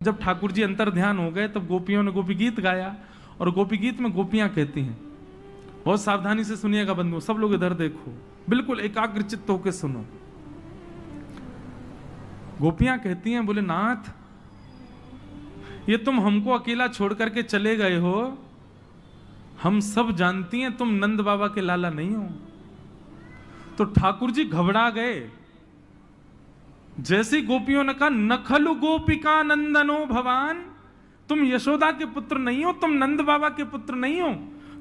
जब ठाकुर जी अंतर ध्यान हो गए तब गोपियों ने गोपी गीत गाया, और गोपी गीत में गोपियां कहती हैं, बहुत सावधानी से सुनिएगा बंधुओं, सब लोग इधर देखो, बिल्कुल एकाग्र चित्त होकर सुनो। गोपियां कहती हैं, बोले नाथ ये तुम हमको अकेला छोड़ करके चले गए हो, हम सब जानती हैं तुम नंद बाबा के लाला नहीं हो। तो ठाकुर जी घबरा गए। जैसी गोपियों ने कहा नखलु गोपिका नंदनो भवान, तुम यशोदा के पुत्र नहीं हो, तुम नंद बाबा के पुत्र नहीं हो,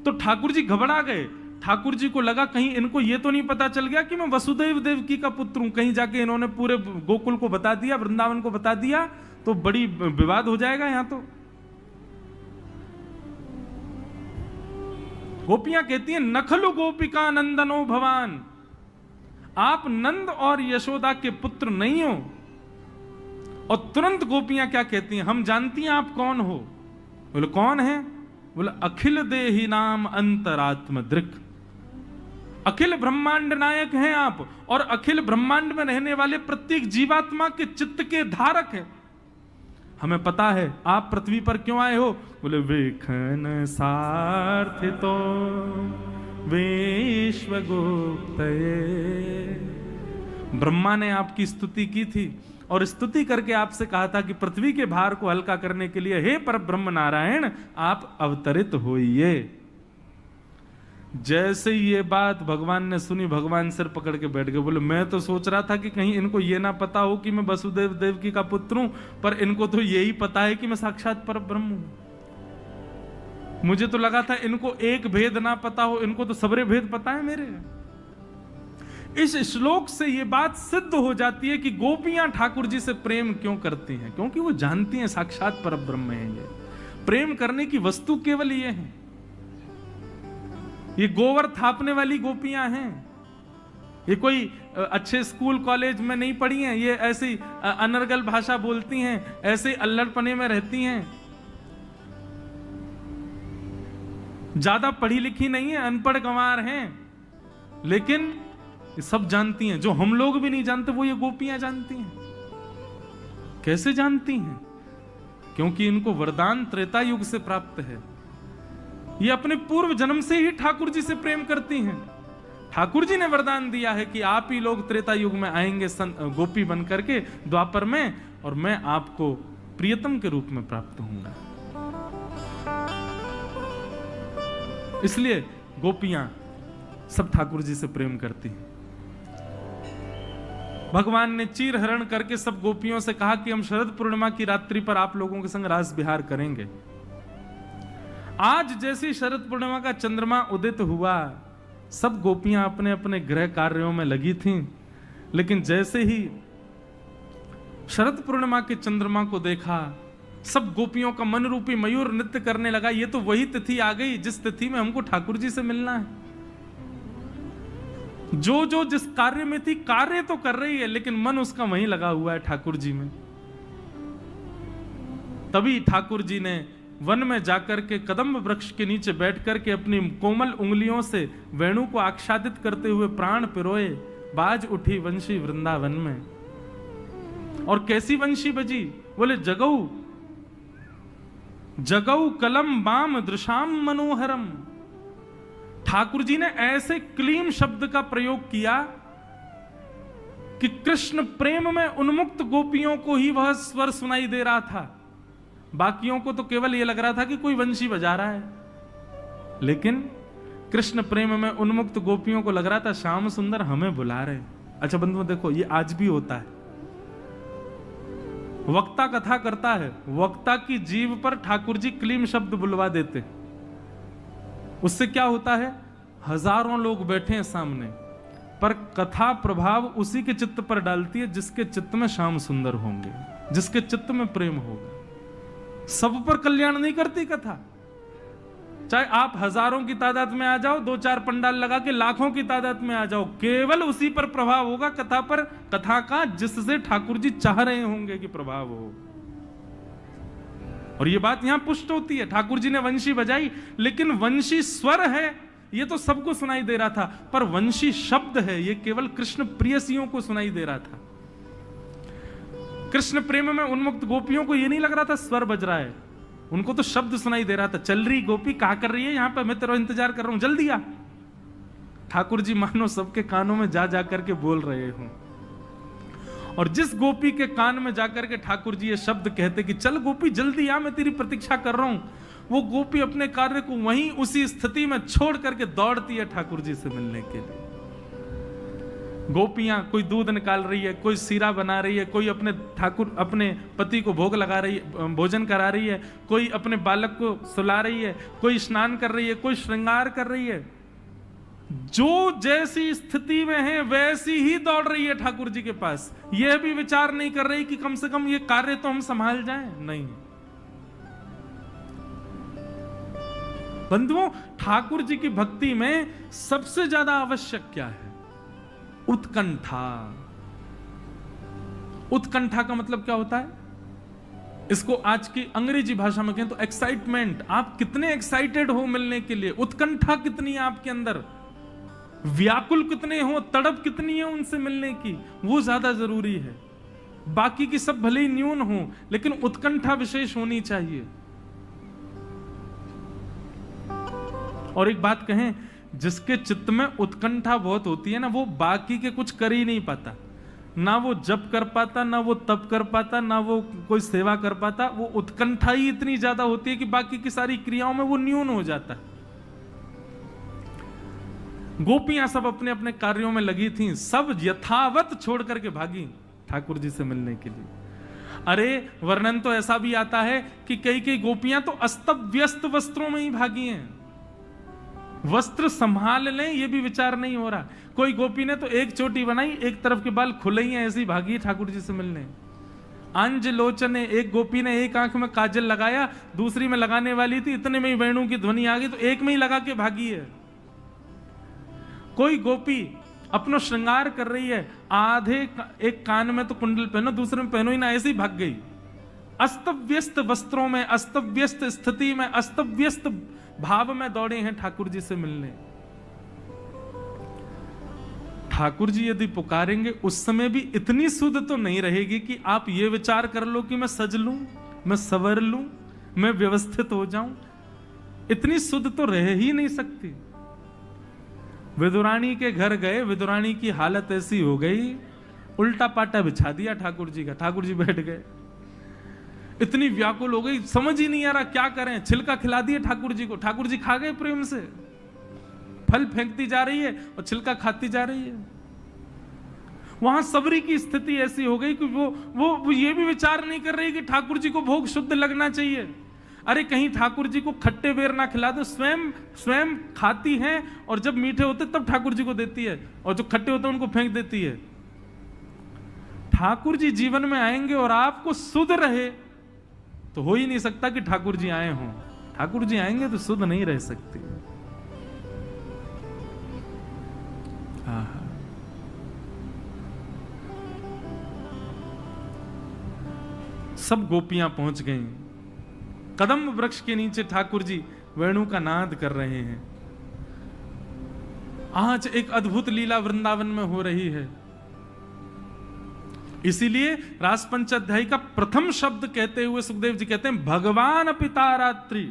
तो ठाकुर जी घबरा गए। ठाकुर जी को लगा कहीं इनको ये तो नहीं पता चल गया कि मैं वसुदेव देवकी का पुत्र हूं, कहीं जाके इन्होंने पूरे गोकुल को बता दिया, वृंदावन को बता दिया तो बड़ी विवाद हो जाएगा यहां। तो गोपियां कहती हैं नखलु गोपिका नंदनो भवान, आप नंद और यशोदा के पुत्र नहीं हो। और तुरंत गोपियां क्या कहती हैं, हम जानती हैं आप कौन हो। बोले कौन है? बोले अखिल देही नाम अंतरात्म दृक्, अखिल ब्रह्मांड नायक हैं आप, और अखिल ब्रह्मांड में रहने वाले प्रत्येक जीवात्मा के चित्त के धारक हैं। हमें पता है आप पृथ्वी पर क्यों आए हो। बोले वेखन सार्थितो विश्वगुप्तये, ब्रह्मा ने आपकी स्तुति की थी और स्तुति करके आपसे कहा था कि पृथ्वी के भार को हल्का करने के लिए हे पर ब्रह्म नारायण आप अवतरित होइए। जैसे ये बात भगवान ने सुनी, भगवान सिर पकड़ के बैठ गए। बोले मैं तो सोच रहा था कि कहीं इनको ये ना पता हो कि मैं वसुदेव देवकी का पुत्र हूं, पर इनको तो यही पता है कि मैं साक्षात पर ब्रह्म हूं। मुझे तो लगा था इनको एक भेद ना पता हो, इनको तो सबरे भेद पता है मेरे। इस श्लोक से यह बात सिद्ध हो जाती है कि गोपियां ठाकुर जी से प्रेम क्यों करती हैं, क्योंकि वो जानती हैं साक्षात पर ब्रह्म है। ये प्रेम करने की वस्तु केवल ये है। ये गोवर थापने वाली गोपियां हैं, ये कोई अच्छे स्कूल कॉलेज में नहीं पढ़ी हैं, ये ऐसी अनर्गल भाषा बोलती हैं, ऐसे अल्लड़पने में रहती हैं, ज्यादा पढ़ी लिखी नहीं है, अनपढ़ गंवार हैं, लेकिन ये सब जानती हैं। जो हम लोग भी नहीं जानते वो ये गोपियां जानती हैं। कैसे जानती हैं? क्योंकि इनको वरदान त्रेता युग से प्राप्त है। ये अपने पूर्व जन्म से ही ठाकुर जी से प्रेम करती हैं। ठाकुर जी ने वरदान दिया है कि आप ही लोग त्रेता युग में आएंगे गोपी बन करके द्वापर में, और मैं आपको प्रियतम के रूप में प्राप्त होऊंगा। इसलिए गोपियां सब ठाकुर जी से प्रेम करती हैं। भगवान ने चीर हरण करके सब गोपियों से कहा कि हम शरद पूर्णिमा की रात्रि पर आप लोगों के संग रास विहार करेंगे। आज जैसी शरद पूर्णिमा का चंद्रमा उदित हुआ, सब गोपियां अपने अपने गृह कार्यों में लगी थीं, लेकिन जैसे ही शरद पूर्णिमा के चंद्रमा को देखा, सब गोपियों का मन रूपी मयूर नृत्य करने लगा। ये तो वही तिथि आ गई जिस तिथि में हमको ठाकुर जी से मिलना है। जो जो जिस कार्य में थी, कार्य तो कर रही है, लेकिन मन उसका वहीं लगा हुआ है ठाकुर जी में। तभी ठाकुर जी ने वन में जाकर के कदम्ब वृक्ष के नीचे बैठ करके अपनी कोमल उंगलियों से वेणु को आच्छादित करते हुए प्राण पिरोए। बाज उठी वंशी वृंदावन में। और कैसी वंशी बजी? बोले जगऊ जगऊ कलम बाम दृशाम मनोहरम। ठाकुर जी ने ऐसे क्लीम शब्द का प्रयोग किया कि कृष्ण प्रेम में उन्मुक्त गोपियों को ही वह स्वर सुनाई दे रहा था। बाकियों को तो केवल यह लग रहा था कि कोई वंशी बजा रहा है, लेकिन कृष्ण प्रेम में उन्मुक्त गोपियों को लग रहा था श्याम सुंदर हमें बुला रहे। अच्छा बंधुओं देखो, ये आज भी होता है। वक्ता कथा करता है, वक्ता की जीभ पर ठाकुर जी क्लीम शब्द बुलवा देते। उससे क्या होता है? हजारों लोग बैठे हैं सामने, पर कथा प्रभाव उसी के चित्त पर डालती है जिसके चित्त में श्याम सुंदर होंगे, जिसके चित्त में प्रेम होगा। सब पर कल्याण नहीं करती कथा। चाहे आप हजारों की तादाद में आ जाओ, दो चार पंडाल लगा के लाखों की तादाद में आ जाओ, केवल उसी पर प्रभाव होगा कथा पर, कथा का जिससे ठाकुर जी चाह रहे होंगे कि प्रभाव हो। और यह बात यहां पुष्ट होती है। ठाकुर जी ने वंशी बजाई, लेकिन वंशी स्वर है ये तो सबको सुनाई दे रहा था, पर वंशी शब्द है ये केवल कृष्ण प्रियसियों को सुनाई दे रहा था। कृष्ण प्रेम में उन्मुक्त गोपियों को ये नहीं लग रहा था स्वर बज रहा है, उनको तो शब्द सुनाई दे रहा था, चल रही गोपी क्या कर रही है यहां पर, मैं तेरा इंतजार कर रहा हूं, जल्दी आ। ठाकुर जी मानो सबके कानों में जा जा करके बोल रहे हों, और जिस गोपी के कान में जाकर के ठाकुर जी ये शब्द कहते कि चल गोपी जल्दी आ, मैं तेरी प्रतीक्षा कर रहा हूं, वो गोपी अपने कार्य को वहीं उसी स्थिति में छोड़ करके दौड़ती है ठाकुर जी से मिलने के लिए। गोपियां कोई दूध निकाल रही है, कोई सीरा बना रही है, कोई अपने पति को भोग लगा रही है, भोजन करा रही है, कोई अपने बालक को सुला रही है, कोई स्नान कर रही है, कोई श्रृंगार कर रही है। जो जैसी स्थिति में है वैसी ही दौड़ रही है ठाकुर जी के पास। यह भी विचार नहीं कर रही कि कम से कम ये कार्य तो हम संभाल जाएं, नहीं। बंधुओं, ठाकुर जी की भक्ति में सबसे ज्यादा आवश्यक क्या है? उत्कंठा। उत्कंठा का मतलब क्या होता है? इसको आज की अंग्रेजी भाषा में कहें तो एक्साइटमेंट। आप कितने एक्साइटेड हो मिलने के लिए, उत्कंठा कितनी है आपके अंदर, व्याकुल कितने हो, तड़प कितनी है उनसे मिलने की, वो ज्यादा जरूरी है। बाकी की सब भले ही न्यून हो, लेकिन उत्कंठा विशेष होनी चाहिए। और एक बात कहें, जिसके चित्त में उत्कंठा बहुत होती है ना, वो बाकी के कुछ कर ही नहीं पाता। ना वो जप कर पाता, ना वो तप कर पाता, ना वो कोई सेवा कर पाता। वो उत्कंठा ही इतनी ज्यादा होती है कि बाकी की सारी क्रियाओं में वो न्यून हो जाता है। गोपियां सब अपने अपने कार्यों में लगी थीं, सब यथावत छोड़ करके भागी ठाकुर जी से मिलने के लिए। अरे वर्णन तो ऐसा भी आता है कि कई कई गोपियां तो अस्त व्यस्त वस्त्रों में ही भागी हैं। वस्त्र संभाल लें ये भी विचार नहीं हो रहा। कोई गोपी ने तो एक चोटी बनाई, एक तरफ के बाल खुले ही हैं, ऐसी भागी ठाकुर जी से मिलने। अंज लोचने, एक गोपी ने एक आंख में काजल लगाया, दूसरी में लगाने वाली थी, इतने में ही वेणु की ध्वनि आ गई तो एक में ही लगा के भागी है। कोई गोपी अपना श्रृंगार कर रही है, आधे एक कान में तो कुंडल पहनो, दूसरे में पहनो ही ना, ऐसी भाग गई। अस्तव्यस्त वस्त्रों में, अस्तव्यस्त स्थिति में, अस्तव्यस्त भाव में दौड़े हैं ठाकुर जी से मिलने। ठाकुर जी यदि पुकारेंगे उस समय भी इतनी सुध तो नहीं रहेगी कि आप ये विचार कर लो कि मैं सज लूं, मैं सवर लूं, मैं व्यवस्थित हो जाऊं। इतनी सुध तो रह ही नहीं सकती। विदुरानी के घर गए, विदुरानी की हालत ऐसी हो गई, उल्टा पाटा बिछा दिया ठाकुर जी का। ठाकुर जी बैठ गए, इतनी व्याकुल हो गई, समझ ही नहीं आ रहा क्या करें। छिलका खिला दिए ठाकुर जी को, ठाकुर जी खा गए प्रेम से। फल फेंकती जा रही है और छिलका खाती जा रही है। वहां सबरी की स्थिति ऐसी हो गई कि वो ये भी विचार नहीं कर रही कि ठाकुर जी को भोग शुद्ध लगना चाहिए। अरे कहीं ठाकुर जी को खट्टे बेर ना खिला दो। स्वयं खाती हैं और जब मीठे होते तब ठाकुर जी को देती है, और जो खट्टे होते उनको फेंक देती है। ठाकुर जी जीवन में आएंगे और आपको सुध रहे तो हो ही नहीं सकता कि ठाकुर जी आए हों। ठाकुर जी आएंगे तो सुध नहीं रह सकती। सब गोपियां पहुंच गईं। कदम वृक्ष के नीचे ठाकुर जी वेणु का नाद कर रहे हैं। आज एक अद्भुत लीला वृंदावन में हो रही है। इसीलिए रास पंचाध्यायी का प्रथम शब्द कहते हुए सुखदेव जी कहते हैं भगवान पिता रात्रि।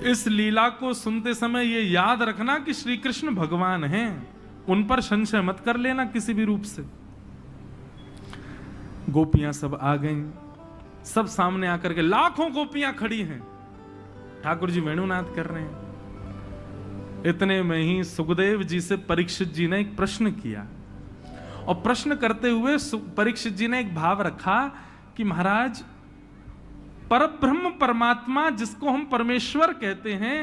इस लीला को सुनते समय यह याद रखना कि श्री कृष्ण भगवान हैं, उन पर संशय मत कर लेना किसी भी रूप से। गोपियां सब आ गईं, सब सामने आकर के लाखों गोपियां खड़ी हैं, ठाकुर जी वेणुनाद कर रहे हैं। इतने में ही सुखदेव जी से परीक्षित जी ने एक प्रश्न किया, और प्रश्न करते हुए परीक्षित जी ने एक भाव रखा कि महाराज, परब्रह्म परमात्मा जिसको हम परमेश्वर कहते हैं,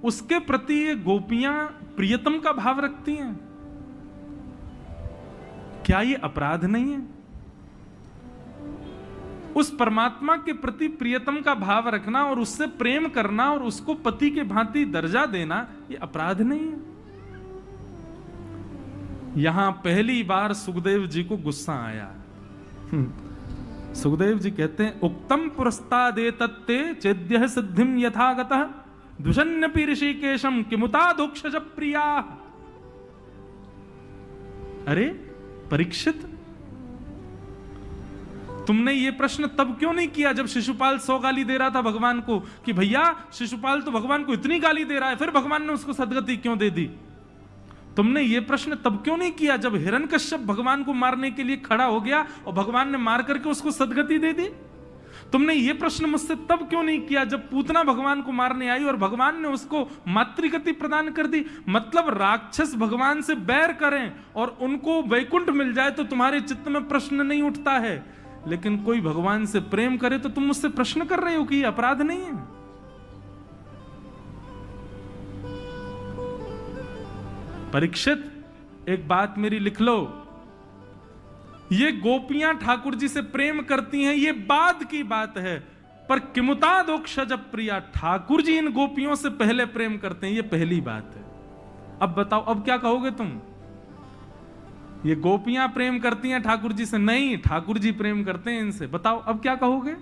उसके प्रति ये गोपियां प्रियतम का भाव रखती हैं, क्या ये अपराध नहीं है? उस परमात्मा के प्रति प्रियतम का भाव रखना और उससे प्रेम करना और उसको पति के भांति दर्जा देना, ये अपराध नहीं है? यहां पहली बार सुखदेव जी को गुस्सा आया। सुखदेव जी कहते हैं उक्तम पुरस्तादे तत्ते चेद्य सिद्धिम यथागतः दुषन्यपि ऋषिकेशम किमुता दोक्षज प्रिया। अरे परीक्षित, तुमने ये प्रश्न तब क्यों नहीं किया जब शिशुपाल 100 गाली दे रहा था भगवान को कि भैया शिशुपाल तो भगवान को इतनी गाली दे रहा है, फिर भगवान ने उसको सदगति क्यों दे दी? तुमने ये प्रश्न तब क्यों नहीं किया जब हिरण्यकश्यप भगवान को मारने के लिए खड़ा हो गया और भगवान ने मार करके उसको सदगति दे दी? तुमने ये प्रश्न मुझसे तब क्यों नहीं किया जब पूतना भगवान को मारने आई और भगवान ने उसको मातृगति प्रदान कर दी? मतलब राक्षस भगवान से बैर करें और उनको वैकुंठ मिल जाए तो तुम्हारे चित्त में प्रश्न नहीं उठता है, लेकिन कोई भगवान से प्रेम करे तो तुम मुझसे प्रश्न कर रहे हो कि अपराध नहीं है? परीक्षित, एक बात मेरी लिख लो, ये गोपियां ठाकुर जी से प्रेम करती हैं, ये बाद की बात है, पर किमुतादोक्षज प्रिया, ठाकुर जी इन गोपियों से पहले प्रेम करते हैं, ये पहली बात है। अब बताओ, अब क्या कहोगे तुम? ये गोपियां प्रेम करती हैं ठाकुर जी से? नहीं, ठाकुर जी प्रेम करते हैं इनसे। बताओ अब क्या कहोगे?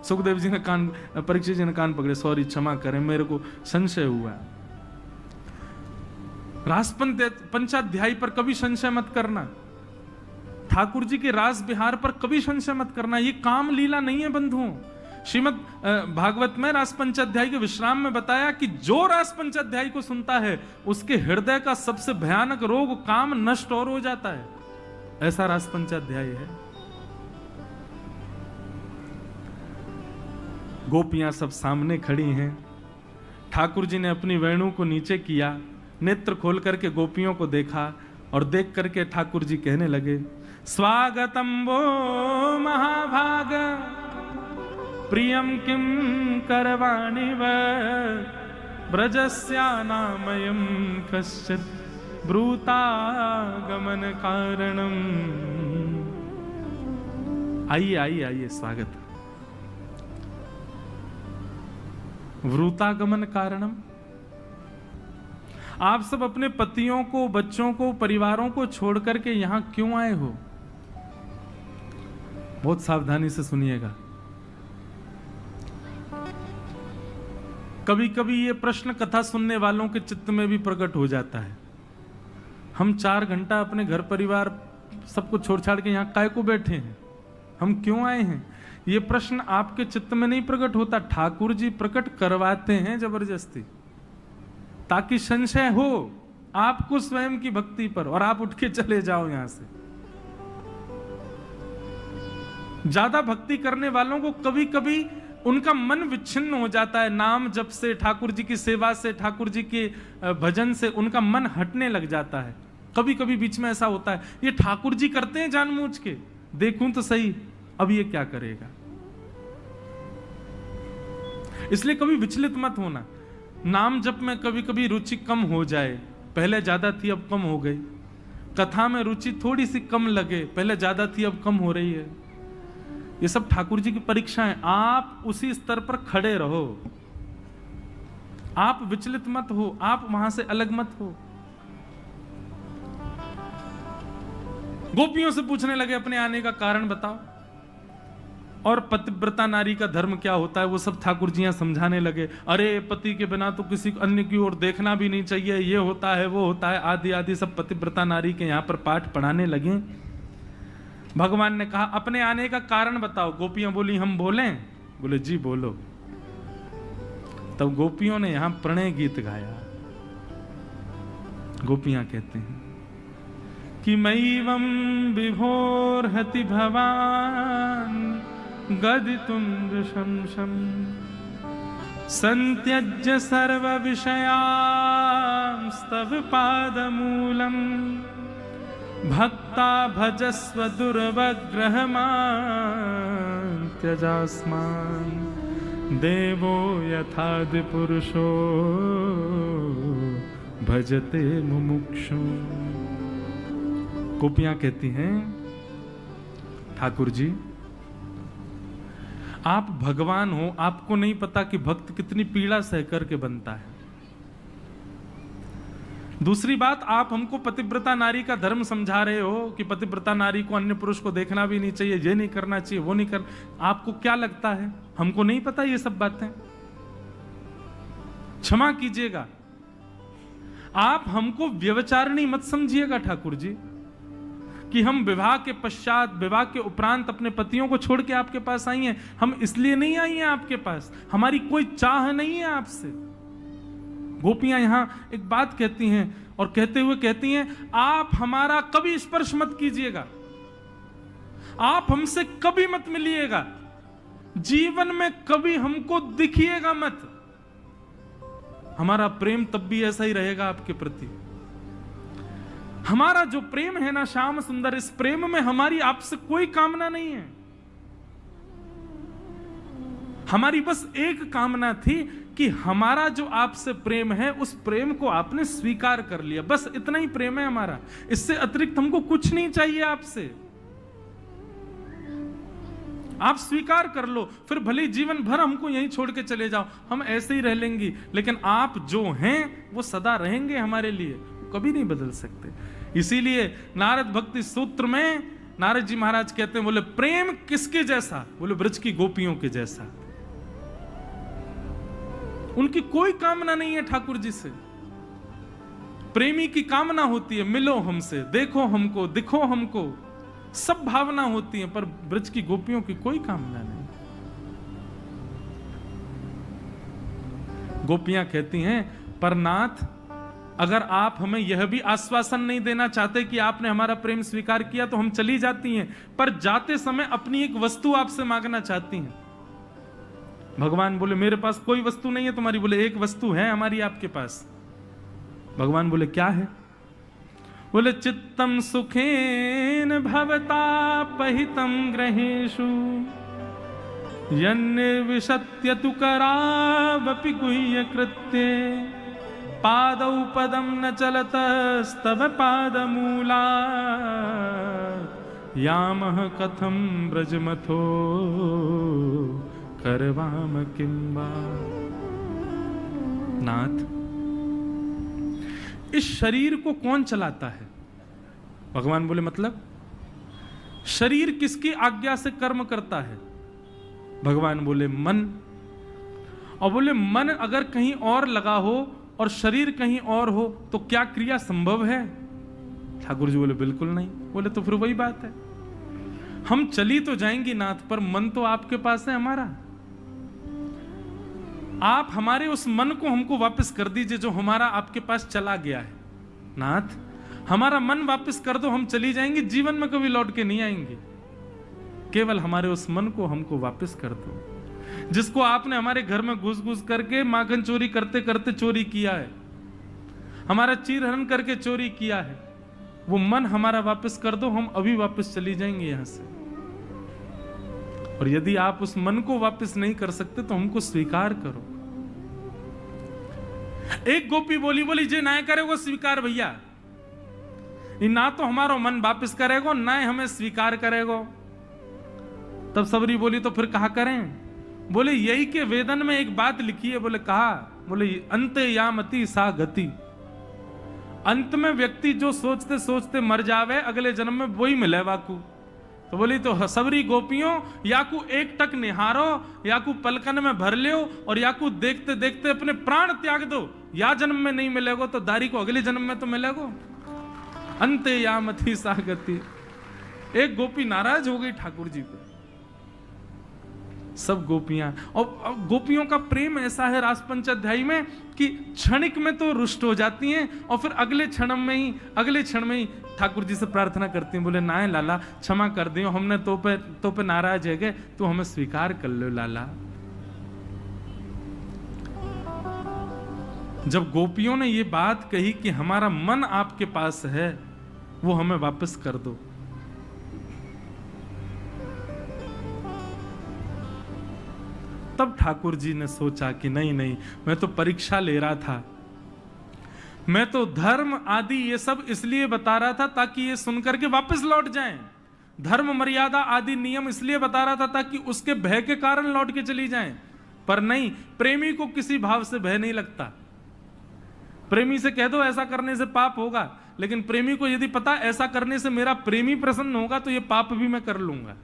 सुखदेव जी ने कान, परीक्षित जी ने कान पकड़े, सॉरी क्षमा करें, मेरे को संशय हुआ। रास पंचाध्यायी पर कभी संशय मत करना, ठाकुर जी के रास बिहार पर कभी संशय मत करना, ये काम लीला नहीं है बंधुओं। श्रीमद् भागवत में रास पंचाध्यायी के विश्राम में बताया कि जो रास पंचाध्यायी को सुनता है उसके हृदय का सबसे भयानक रोग काम नष्ट और हो जाता है, ऐसा रास पंचाध्यायी है। गोपियां सब सामने खड़ी हैं, ठाकुर जी ने अपनी वेणु को नीचे किया, नेत्र खोल करके गोपियों को देखा और देख करके ठाकुर जी कहने लगे, स्वागतम वो महाभाग प्रियम किम करवाणि व ब्रजस्यानामयं कश्चित् ब्रूतागमन कारणम। आइए आइए आइए, स्वागत। वृतागमन कारणम, आप सब अपने पतियों को, बच्चों को, परिवारों को छोड़ करके यहां क्यों आए हो? बहुत सावधानी से सुनिएगा। कभी कभी ये प्रश्न कथा सुनने वालों के चित्त में भी प्रकट हो जाता है, हम 4 घंटा अपने घर परिवार सबको छोड़ छाड़ के यहां काय को बैठे हैं, हम क्यों आए हैं? ये प्रश्न आपके चित्त में नहीं प्रकट होता, ठाकुर जी प्रकट करवाते हैं जबरदस्ती, ताकि संशय हो आपको स्वयं की भक्ति पर और आप उठ के चले जाओ यहां से। ज्यादा भक्ति करने वालों को कभी कभी उनका मन विच्छिन्न हो जाता है, नाम जप से, ठाकुर जी की सेवा से, ठाकुर जी के भजन से उनका मन हटने लग जाता है। कभी कभी बीच में ऐसा होता है, ये ठाकुर जी करते हैं जानबूझ के, देखूं तो सही अब ये क्या करेगा। इसलिए कभी विचलित मत होना। नाम जप में कभी कभी रुचि कम हो जाए, पहले ज्यादा थी अब कम हो गई। कथा में रुचि थोड़ी सी कम लगे, पहले ज्यादा थी अब कम हो रही है। ये सब ठाकुर जी की परीक्षाएं, आप उसी स्तर पर खड़े रहो, आप विचलित मत हो, आप वहां से अलग मत हो। गोपियों से पूछने लगे अपने आने का कारण बताओ, और पतिव्रता नारी का धर्म क्या होता है वो सब ठाकुर जी समझाने लगे। अरे पति के बिना तो किसी अन्य की ओर देखना भी नहीं चाहिए, ये होता है वो होता है, आदि आदि सब पतिव्रता नारी के यहाँ पर पाठ पढ़ाने लगे। भगवान ने कहा अपने आने का कारण बताओ। गोपियां बोली हम बोलें? बोले जी बोलो। तब गोपियों ने यहां प्रणय गीत गाया। गोपियां कहते हैं कि मैवं विभोर्हति भवान गदितुं वृशंसं संत्यज्य सर्व विषयांस्तव पादमूलम् भक्ता भजस्व दुर्वग्रहमान् त्यजास्मान् देवो यथादि पुरुषो भजते मुमुक्षु। गोपियां कहती हैं ठाकुर जी आप भगवान हो, आपको नहीं पता कि भक्त कितनी पीड़ा सह करके बनता है। दूसरी बात, आप हमको पतिव्रता नारी का धर्म समझा रहे हो कि पतिव्रता नारी को अन्य पुरुष को देखना भी नहीं चाहिए, ये नहीं करना चाहिए, वो नहीं कर। आपको क्या लगता है हमको नहीं पता ये सब बातें? क्षमा कीजिएगा, आप हमको व्यभिचारिणी मत समझिएगा ठाकुर जी। कि हम विवाह के पश्चात, विवाह के उपरांत अपने पतियों को छोड़ के आपके पास आई हैं। हम इसलिए नहीं आई हैं आपके पास, हमारी कोई चाह नहीं है आपसे। गोपियां यहां एक बात कहती हैं और कहते हुए कहती हैं, आप हमारा कभी स्पर्श मत कीजिएगा, आप हमसे कभी मत मिलिएगा, जीवन में कभी हमको दिखिएगा मत। हमारा प्रेम तब भी ऐसा ही रहेगा आपके प्रति। हमारा जो प्रेम है ना श्याम सुंदर, इस प्रेम में हमारी आपसे कोई कामना नहीं है। हमारी बस एक कामना थी कि हमारा जो आपसे प्रेम है, उस प्रेम को आपने स्वीकार कर लिया, बस इतना ही प्रेम है हमारा। इससे अतिरिक्त हमको कुछ नहीं चाहिए आपसे। आप स्वीकार कर लो, फिर भले जीवन भर हमको यहीं छोड़ के चले जाओ, हम ऐसे ही रह लेंगे, लेकिन आप जो हैं वो सदा रहेंगे हमारे लिए, कभी नहीं बदल सकते। इसीलिए नारद भक्ति सूत्र में नारद जी महाराज कहते हैं, बोले प्रेम किसके जैसा? बोले ब्रज की गोपियों के जैसा। उनकी कोई कामना नहीं है ठाकुर जी से। प्रेमी की कामना होती है, मिलो हमसे, देखो हमको, दिखो हमको, सब भावना होती है, पर ब्रज की गोपियों की कोई कामना नहीं। गोपियां कहती हैं, पर नाथ, अगर आप हमें यह भी आश्वासन नहीं देना चाहते कि आपने हमारा प्रेम स्वीकार किया तो हम चली जाती हैं, पर जाते समय अपनी एक वस्तु आपसे मांगना चाहती हैं। भगवान बोले, मेरे पास कोई वस्तु नहीं है तुम्हारी। बोले, एक वस्तु है हमारी आपके पास। भगवान बोले, क्या है? बोले, चित्तम सुखेन भवतापहितं ग्रहेषु यन्निर्विशत्य तु करावपि गुह्य कृत्ये पादौ पदं न चलतस्तव पादमूला यामः कथं ब्रजमथो करवाम किंबा। नाथ, इस शरीर को कौन चलाता है? भगवान बोले, मतलब शरीर किसकी आज्ञा से कर्म करता है? भगवान बोले, मन। और बोले, मन अगर कहीं और लगा हो और शरीर कहीं और हो तो क्या क्रिया संभव है? ठाकुर जी बोले, बिल्कुल नहीं। बोले, तो फिर वही बात है, हम चली तो जाएंगी नाथ, पर मन तो आपके पास है हमारा। आप हमारे उस मन को हमको वापस कर दीजिए जो हमारा आपके पास चला गया है। नाथ, हमारा मन वापस कर दो, हम चली जाएंगे, जीवन में कभी लौट के नहीं आएंगे। केवल हमारे उस मन को हमको वापस कर दो, जिसको आपने हमारे घर में घुस घुस करके माखन चोरी करते करते चोरी किया है, हमारा चीरहरण करके चोरी किया है। वो मन हमारा वापस कर दो, हम अभी वापस चली जाएंगे यहां से। और यदि आप उस मन को वापस नहीं कर सकते तो हमको स्वीकार करो। एक गोपी बोली जे ना करेगो स्वीकार भैया, ना तो हमारा मन वापस करेगो, ना हमें स्वीकार करेगो। तब सबरी बोली, तो फिर कहा करें? बोले, यही के वेदन में एक बात लिखी है। बोले, कहा? बोले, अंत यामति सा गति। अंत में व्यक्ति जो सोचते सोचते मर जावे, अगले जन्म में वही मिले वाकू। तो बोली, तो सबरी गोपियों, याकू एक टक निहारो, याकू पलकन में भर लियो, और याकू देखते देखते अपने प्राण त्याग दो। या जन्म में नहीं मिलेगो तो दारी को अगले जन्म में तो मिलेगो। अंत यामति सा गति। एक गोपी नाराज हो गई ठाकुर जी पे। सब गोपियां, और गोपियों का प्रेम ऐसा है रासपंच अध्याय में कि क्षणिक में तो रुष्ट हो जाती हैं और फिर अगले क्षण में ही ठाकुर जी से प्रार्थना करती हैं। बोले, ना लाला क्षमा कर दियो, हमने तो पे नाराज है गए, तो हमें स्वीकार कर लो लाला। जब गोपियों ने ये बात कही कि हमारा मन आपके पास है, वो हमें वापस कर दो, तब ठाकुर जी ने सोचा कि नहीं, मैं तो परीक्षा ले रहा था, मैं तो धर्म आदि ये सब इसलिए बता रहा था ताकि ये सुनकर के वापस लौट जाएं। धर्म मर्यादा आदि नियम इसलिए बता रहा था ताकि उसके भय के कारण लौट के चली जाएं। पर नहीं, प्रेमी को किसी भाव से भय नहीं लगता। प्रेमी से कह दो ऐसा करने से पाप होगा, लेकिन प्रेमी को यदि पता ऐसा करने से मेरा प्रेमी प्रसन्न होगा तो ये पाप भी मैं कर लूंगा।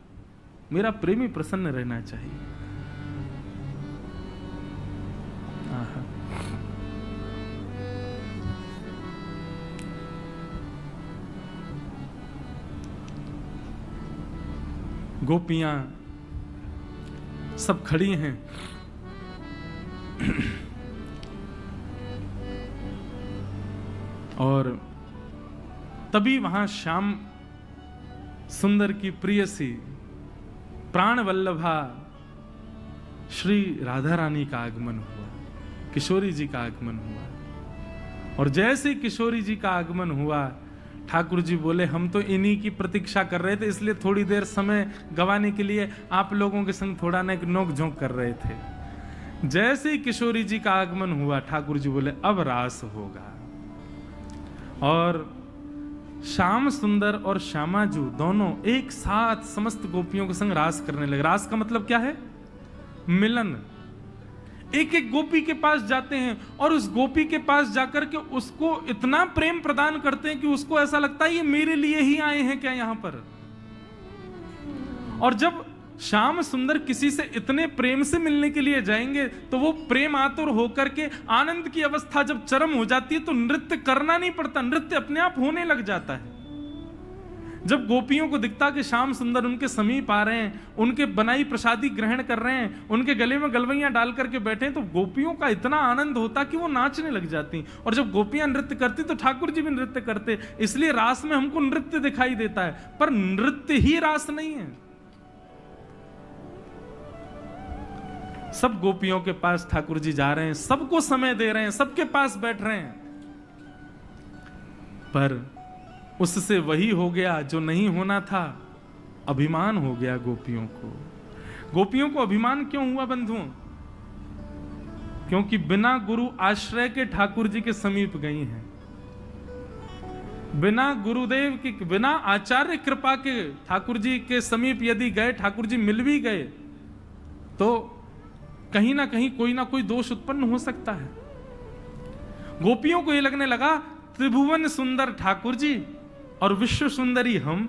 मेरा प्रेमी प्रसन्न रहना चाहिए। गोपियां सब खड़ी हैं। और तभी वहां श्याम सुंदर की प्रियसी प्राण वल्लभा श्री राधा रानी का आगमन हुआ, किशोरी जी का आगमन हुआ। और जैसे ही किशोरी जी का आगमन हुआ, ठाकुर जी बोले हम तो इन्हीं की प्रतीक्षा कर रहे थे, इसलिए थोड़ी देर समय गंवाने के लिए आप लोगों के संग थोड़ा ना एक नोक झोंक कर रहे थे। जैसे ही किशोरी जी का आगमन हुआ, ठाकुर जी बोले अब रास होगा। और श्याम सुंदर और श्यामाजू दोनों एक साथ समस्त गोपियों के संग रास करने लगे। रास का मतलब क्या है? मिलन। एक एक गोपी के पास जाते हैं और उस गोपी के पास जाकर के उसको इतना प्रेम प्रदान करते हैं कि उसको ऐसा लगता है ये मेरे लिए ही आए हैं क्या यहां पर। और जब श्याम सुंदर किसी से इतने प्रेम से मिलने के लिए जाएंगे तो वो प्रेम आतुर होकर के आनंद की अवस्था जब चरम हो जाती है तो नृत्य करना नहीं पड़ता, नृत्य अपने आप होने लग जाता है। जब गोपियों को दिखता कि श्याम सुंदर उनके समीप आ रहे हैं, उनके बनाई प्रसादी ग्रहण कर रहे हैं, उनके गले में गलवैयां डाल करके बैठे हैं, तो गोपियों का इतना आनंद होता कि वो नाचने लग जाती। और जब गोपियां नृत्य करती तो ठाकुर जी भी नृत्य करते। इसलिए रास में हमको नृत्य दिखाई देता है, पर नृत्य ही रास नहीं है। सब गोपियों के पास ठाकुर जी जा रहे हैं, सबको समय दे रहे हैं, सबके पास बैठ रहे हैं, पर उससे वही हो गया जो नहीं होना था। अभिमान हो गया गोपियों को। गोपियों को अभिमान क्यों हुआ बंधुओं? क्योंकि बिना गुरु आश्रय के ठाकुर जी के समीप गई हैं, बिना गुरुदेव की, बिना आचार्य कृपा के ठाकुर जी के समीप यदि गए, ठाकुर जी मिल भी गए तो कहीं ना कहीं कोई ना कोई दोष उत्पन्न हो सकता है। गोपियों को यह लगने लगा त्रिभुवन सुंदर ठाकुर जी और विश्व सुंदरी हम,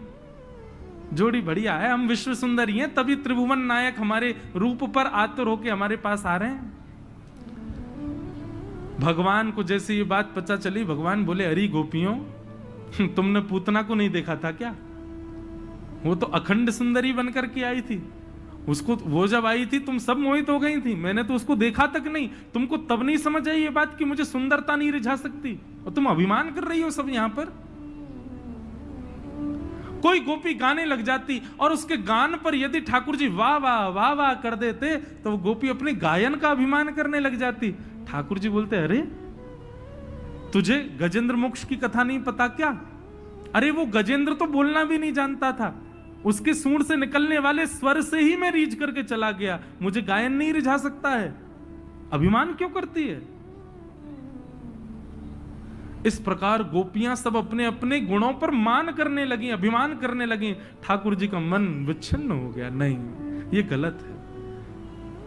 जोड़ी बढ़िया है, हम विश्व सुंदरी हैं, तभी त्रिभुवन नायक हमारे रूप पर आतुर होके हमारे पास आ रहे हैं। भगवान को जैसे ये बात पता चली, भगवान बोले अरे गोपियों, तुमने पूतना को नहीं देखा था क्या? वो तो अखंड सुंदरी बनकर के आई थी, उसको वो जब आई थी तुम सब मोहित हो गई थी, मैंने तो उसको देखा तक नहीं। तुमको तब नहीं समझ आई ये बात कि मुझे सुंदरता नहीं रिझा सकती, और तुम अभिमान कर रही हो सब यहां पर। कोई गोपी गाने लग जाती और उसके गान पर यदि ठाकुर जी वाह वाह वाह वाह कर देते तो वो गोपी अपने गायन का अभिमान करने लग जाती। ठाकुर जी बोलते अरे तुझे गजेंद्र मोक्ष की कथा नहीं पता क्या? अरे वो गजेंद्र तो बोलना भी नहीं जानता था, उसके सूंड से निकलने वाले स्वर से ही मैं रीझ करके चला गया, मुझे गायन नहीं रिझा सकता है। अभिमान क्यों करती है? इस प्रकार गोपियां सब अपने अपने गुणों पर मान करने लगी, अभिमान करने लगी। ठाकुर जी का मन विच्छिन्न हो गया, नहीं ये गलत है,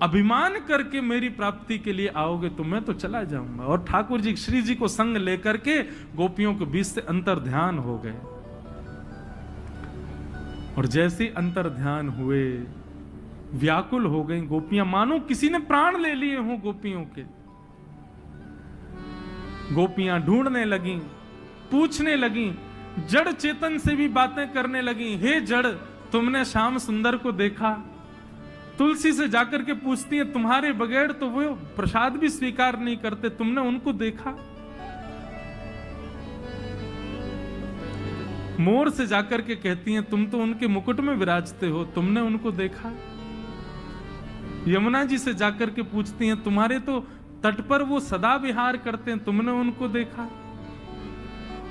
अभिमान करके मेरी प्राप्ति के लिए आओगे तो मैं तो चला जाऊंगा। और ठाकुर जी श्री जी को संग लेकर के गोपियों के बीच से अंतर ध्यान हो गए। और जैसे अंतर ध्यान हुए, व्याकुल हो गई गोपियां, मानो किसी ने प्राण ले लिए हों गोपियों के। गोपियां ढूंढने लगी, पूछने लगी, जड़ चेतन से भी बातें करने लगी। हे जड़, तुमने श्याम सुंदर को देखा? तुलसी से जाकर के पूछती है, तुम्हारे बगैर तो वो प्रसाद भी स्वीकार नहीं करते, तुमने उनको देखा? मोर से जाकर के कहती हैं, तुम तो उनके मुकुट में विराजते हो, तुमने उनको देखा? यमुना जी से जाकर के पूछती हैं, तुम्हारे तो तट पर वो सदा विहार करते हैं, तुमने उनको देखा?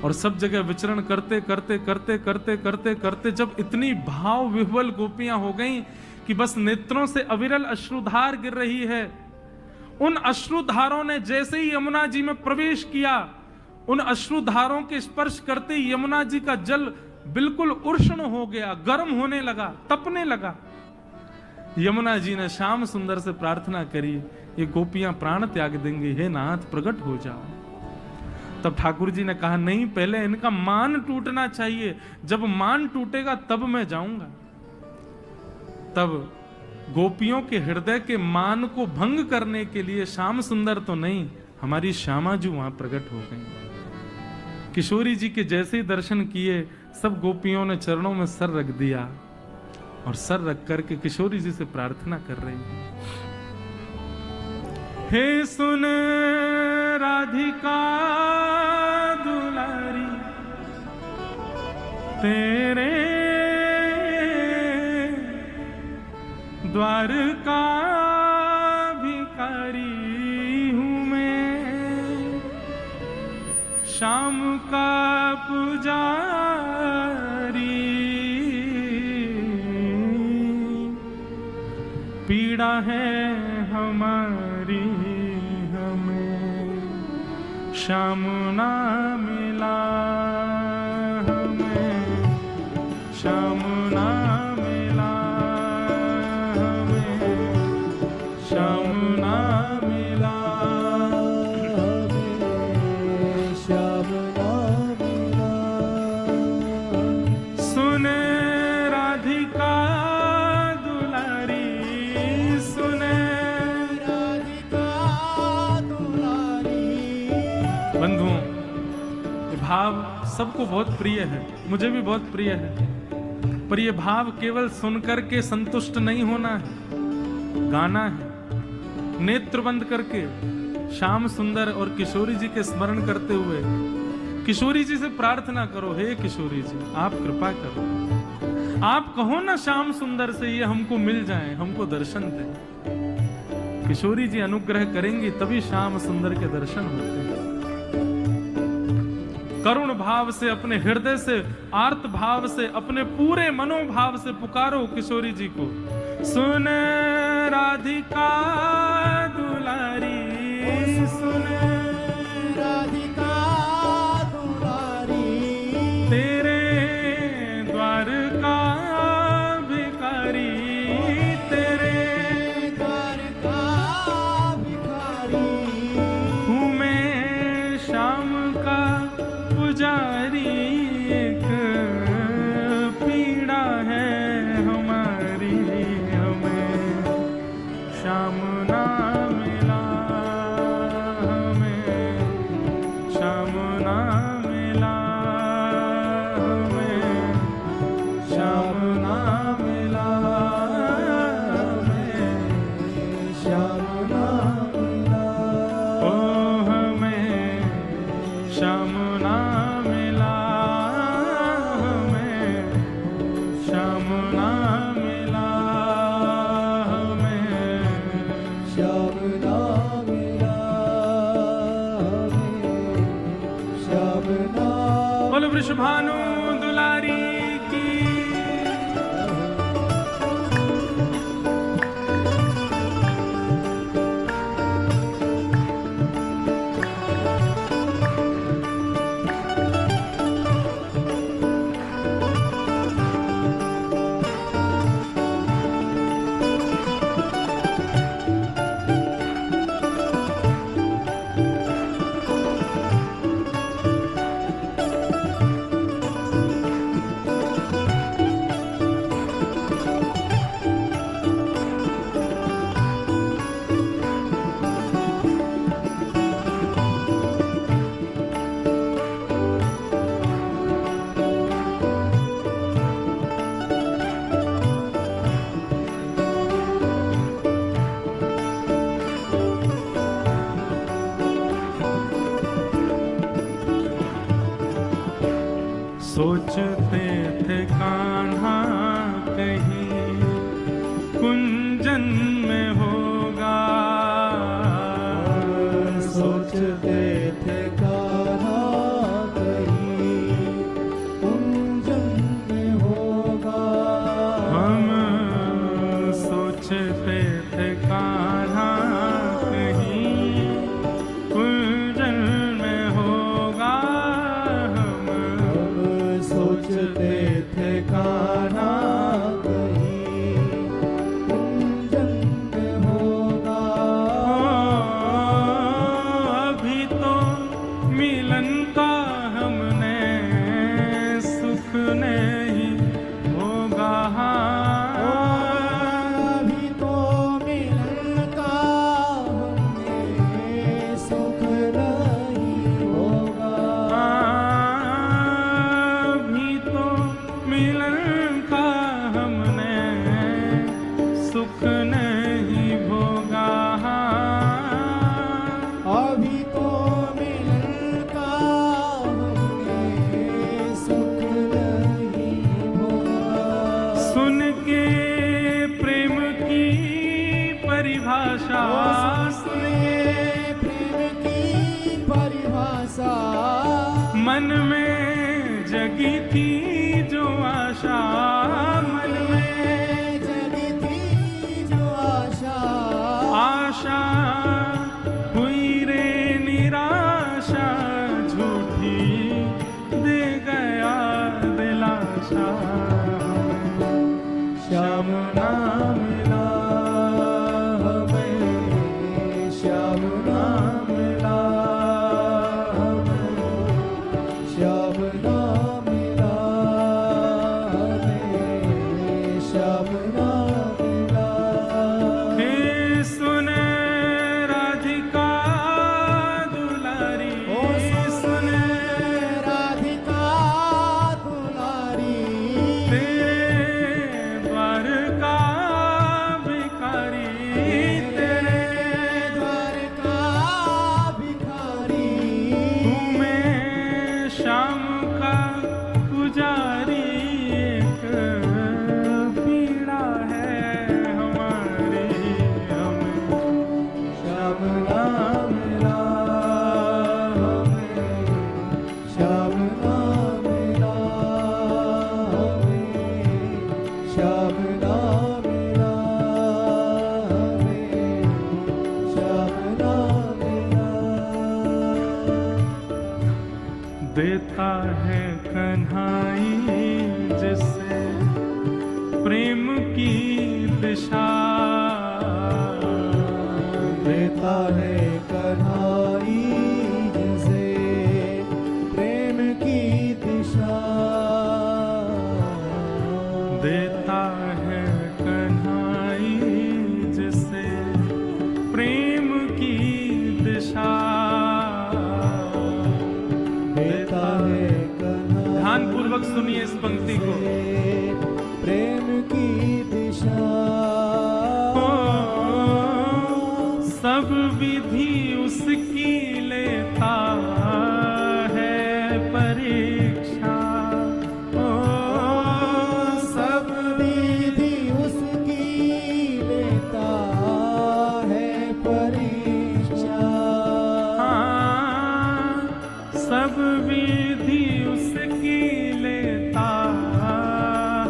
और सब जगह विचरण करते करते करते करते करते करते जब इतनी भाव विह्वल गोपियां हो गईं कि बस नेत्रों से अविरल अश्रुधार गिर रही है, उन अश्रुधारों ने जैसे ही यमुना जी में प्रवेश किया, उन अश्रुधारों के स्पर्श करते ही यमुना जी का जल बिल्कुल उष्ण हो गया, गर्म होने लगा, तपने लगा। यमुना जी ने श्याम सुंदर से प्रार्थना करी, ये गोपियां प्राण त्याग देंगे, हे नाथ प्रकट हो जाओ। तब ठाकुर जी ने कहा, नहीं, पहले इनका मान टूटना चाहिए, जब मान टूटेगा तब मैं जाऊंगा। तब गोपियों के हृदय के मान को भंग करने के लिए श्याम सुंदर तो नहीं, हमारी श्यामाजू वहां प्रकट हो गई। किशोरी जी के जैसे ही दर्शन किए, सब गोपियों ने चरणों में सर रख दिया और सर रख करके किशोरी जी से प्रार्थना कर रही है, हे सुन राधिका दुलारी, तेरे द्वार का भिखारी हूँ मैं, शाम का पुजारी, पीड़ा है हमारी हमें श्याम ना मिला, हमें श्याम ना मिला, हमें श्याम ना मिला, हमें श्याम ना मिला। सुने राधिका दुलारी, सुने राधिका दुलारी। बंधुओं, ये भाव सबको बहुत प्रिय है, मुझे भी बहुत प्रिय है, पर ये भाव केवल सुनकर के संतुष्ट नहीं होना है, गाना है। नेत्र बंद करके श्याम सुंदर और किशोरी जी के स्मरण करते हुए किशोरी जी से प्रार्थना करो, हे किशोरी जी आप कृपा करो, आप कहो ना श्याम सुंदर से ये हमको मिल जाए, हमको दर्शन दे। किशोरी जी अनुग्रह करेंगी तभी श्याम सुंदर के दर्शन होते हैं। करुण भाव से, अपने हृदय से, आर्त भाव से, अपने पूरे मनोभाव से पुकारो किशोरी जी को। सुन राधिका दुलारी, सुन राधिका दुलारी। तेरे द्वार का भिखारी, तेरे द्वार का भिखारी हूँ मैं श्याम का पुजारी, एक पीड़ा है हमारी हमें श्याम ना मिला, हमें श्याम ना मिला, हमें श्याम ना मिला, हमें श्याम ना मिला। ओ हमें श्याम ना मिला, हमें श्याम ना मिला, हमें श्याम ना मिला। हमें श्याम ना। बोलो वृषभानु दुलारी की। सोचते थे कान्हा कहीं कुंजन में होगा, सोचते थे कान्हा कहीं कुंजन में होगा। हम सोचते थे कान्हा कहीं कुंजन में होगा, हम सोचते थे कान्हा कहीं कुंजन में होगा। अभी तो मिलन का हमने सुख नहीं होगा, अभी तो परिभाषा, सुनिए प्रेम की परिभाषा, मन में जगी थी जो आशा, मन में जगी थी जो आशा, आशा हुई रे निराशा, झूठी दे गया दिलासा, श्याम ना मिला हमें, श्याम ना मिला हमें, श्याम ना मिला हमें, श्याम ना मिला। हे सुने राधिका दुलारी, ओ सुने राधिका दुलारी, तेरे द्वार का भिखारी, तेरे द्वार का भिखारी, हूँ मैं श्याम का पुजारी, एक पीड़ा है हमारी, हमें श्याम ना मिला हमें, श्याम ना मिला हमें, श्याम ना मिला हमें, श्याम ना मिला। देता है कन्हाई जिसे प्रेम की दिशा, देता है कन्हाई जिसे प्रेम की दिशा, देता है कन्हाई जिसे प्रेम की दिशा, देता है कन्हाई ध्यान पूर्वक सुनिए इस पंक्ति को। प्रेम की दिशा, ओ, सब विधि उसकी लेता है परीक्षा, ओ, सब विधि उसकी लेता है परीक्षा, हाँ, सब विधि उसकी लेता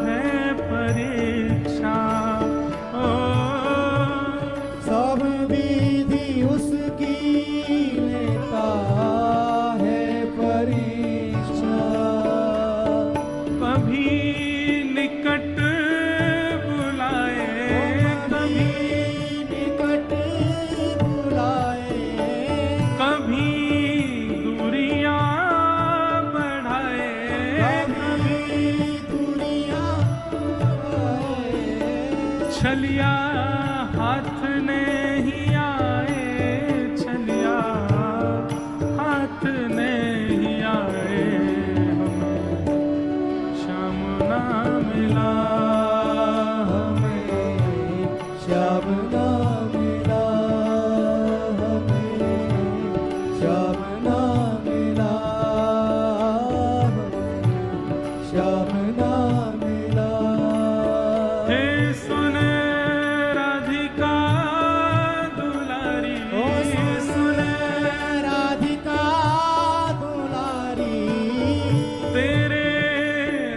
है परीक्षा, ओ, सब विधि उसकी लेता है परीक्षा, कभी निकट बुलाए, कभी निकट बुलाए, कभी दूरियां बढ़ाए, कभी दूरियां बढ़ाए, छलिया हाथ नहीं आए, छलिया हाथ नहीं आए, हमें श्याम ना मिला, हमें श्याम ना मिला, हमें श्याम ना मिला, हमें श्याम ना मिला। हे सुने राधिका दुलारी, ओ सुने राधिका दुलारी, तेरे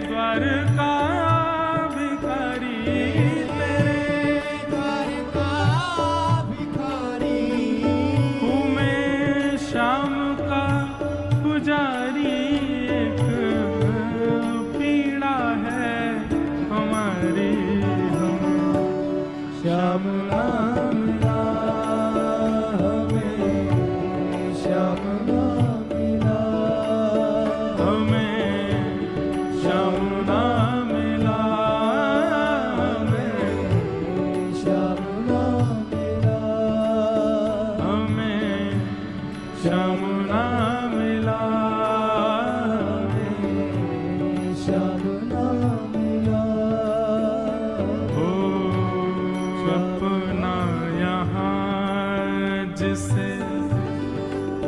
द्वार का भिखारी, तेरे द्वार का भिखारी, हूँ मैं श्याम का पुजारी, एक पीड़ा है हमारी, हमें श्याम ना मिला हमें, श्याम ना मिला, हमें श्याम ना मिला, हमें श्याम ना मिला, हमें श्याम ना मिला, हमें श्याम ना मिला। हो अपना यहाँ जिसे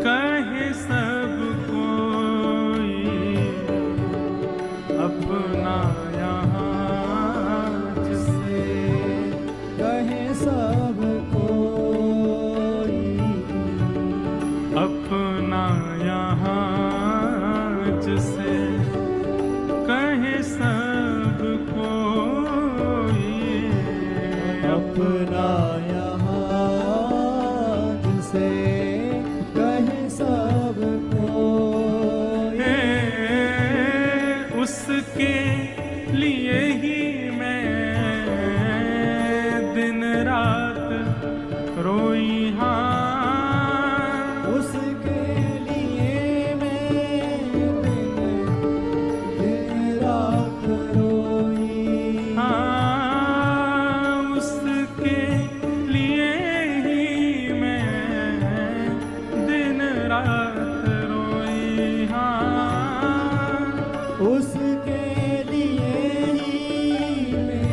कहे सब कोई, अपना यहाँ जिसे कहे सब को यहाँ जिसे कहे सब कोई, उसके लिए ही मैं दिन रात रोई, हाँ उसके लिए मैं दिन रात रोई, हाँ उसके लिए ही मैं दिन रात रोई, हाँ उसके लिए ही मैं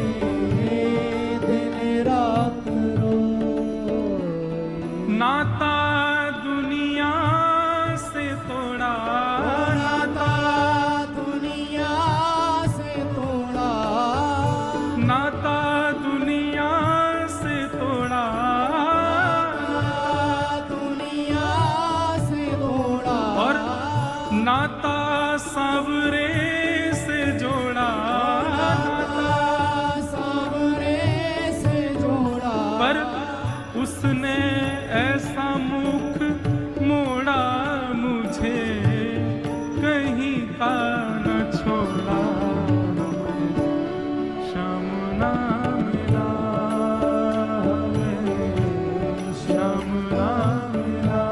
दिन रात रोई। नाता दुनिया से तोड़ा, नाता दुनिया से तोड़ा, नाता दुनिया से तोड़ा, दुनिया से तोड़ा, और नाता सावरे से जोड़ा, नाता सावरे से जोड़ा, पर उसने ऐसा मुख मोड़ा मुझे कहीं का न छोड़ा, श्याम ना मिला, श्याम ना मिला,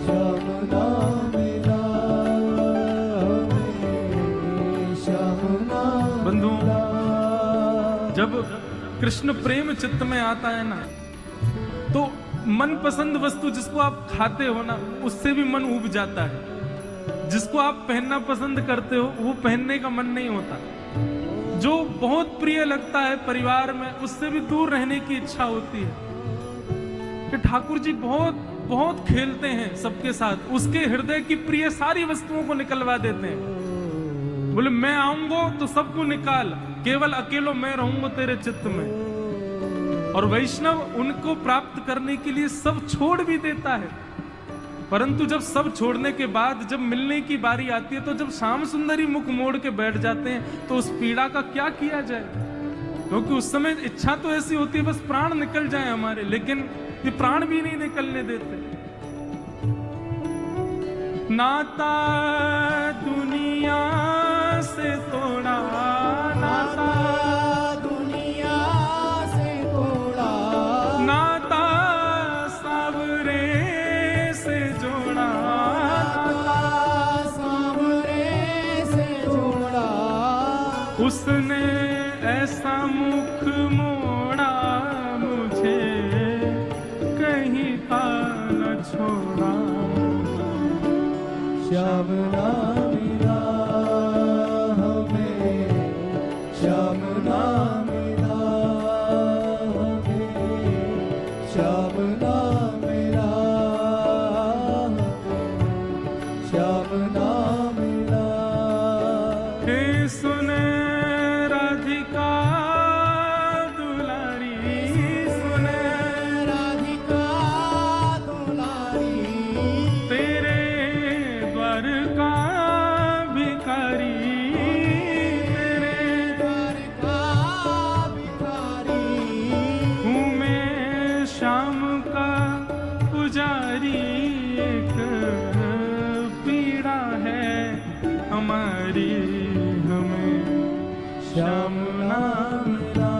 श्याम ना मिला, श्याम ना बंधुओं, मिला। जब कृष्ण प्रेम चित्त में आता है ना, तो मनपसंद वस्तु जिसको आप खाते हो ना, उससे भी मन ऊब जाता है। जिसको आप पहनना पसंद करते हो वो पहनने का मन नहीं होता। जो बहुत प्रिय लगता है परिवार में, उससे भी दूर रहने की इच्छा होती है। कि ठाकुर जी बहुत बहुत खेलते हैं सबके साथ, उसके हृदय की प्रिय सारी वस्तुओं को निकलवा देते हैं। बोले मैं आऊंगा तो सबको निकाल, केवल अकेलो मैं रहूंगा तेरे चित्त में। और वैष्णव उनको प्राप्त करने के लिए सब छोड़ भी देता है, परंतु जब सब छोड़ने के बाद जब मिलने की बारी आती है, तो जब श्याम सुंदरी मुख मोड़ के बैठ जाते हैं, तो उस पीड़ा का क्या किया जाए। क्योंकि उस समय इच्छा तो ऐसी होती है बस प्राण निकल जाए हमारे, लेकिन ये प्राण भी नहीं निकलने देते। नाता दुनिया से तोड़ा, नाता दुनिया से तोड़ा, नाता सावरे से जोड़ा, नाता सावरे से जोड़ा, उसने ऐसा मुख मोड़ा मुझे कहीं का न छोड़ा। श्याम ना मिला हमें, श्याम ना मिला हमें, श्याम ना मिला हमें, श्याम ना मिला। हे सुने राधिका दुलारी, सुने राधिका दुलारी, तेरे द्वार का भिखारी, तेरे द्वार का भिखारी, हूँ मैं श्याम का पुजारी। एक पीड़ा है हमारी, हमें श्याम ना मिला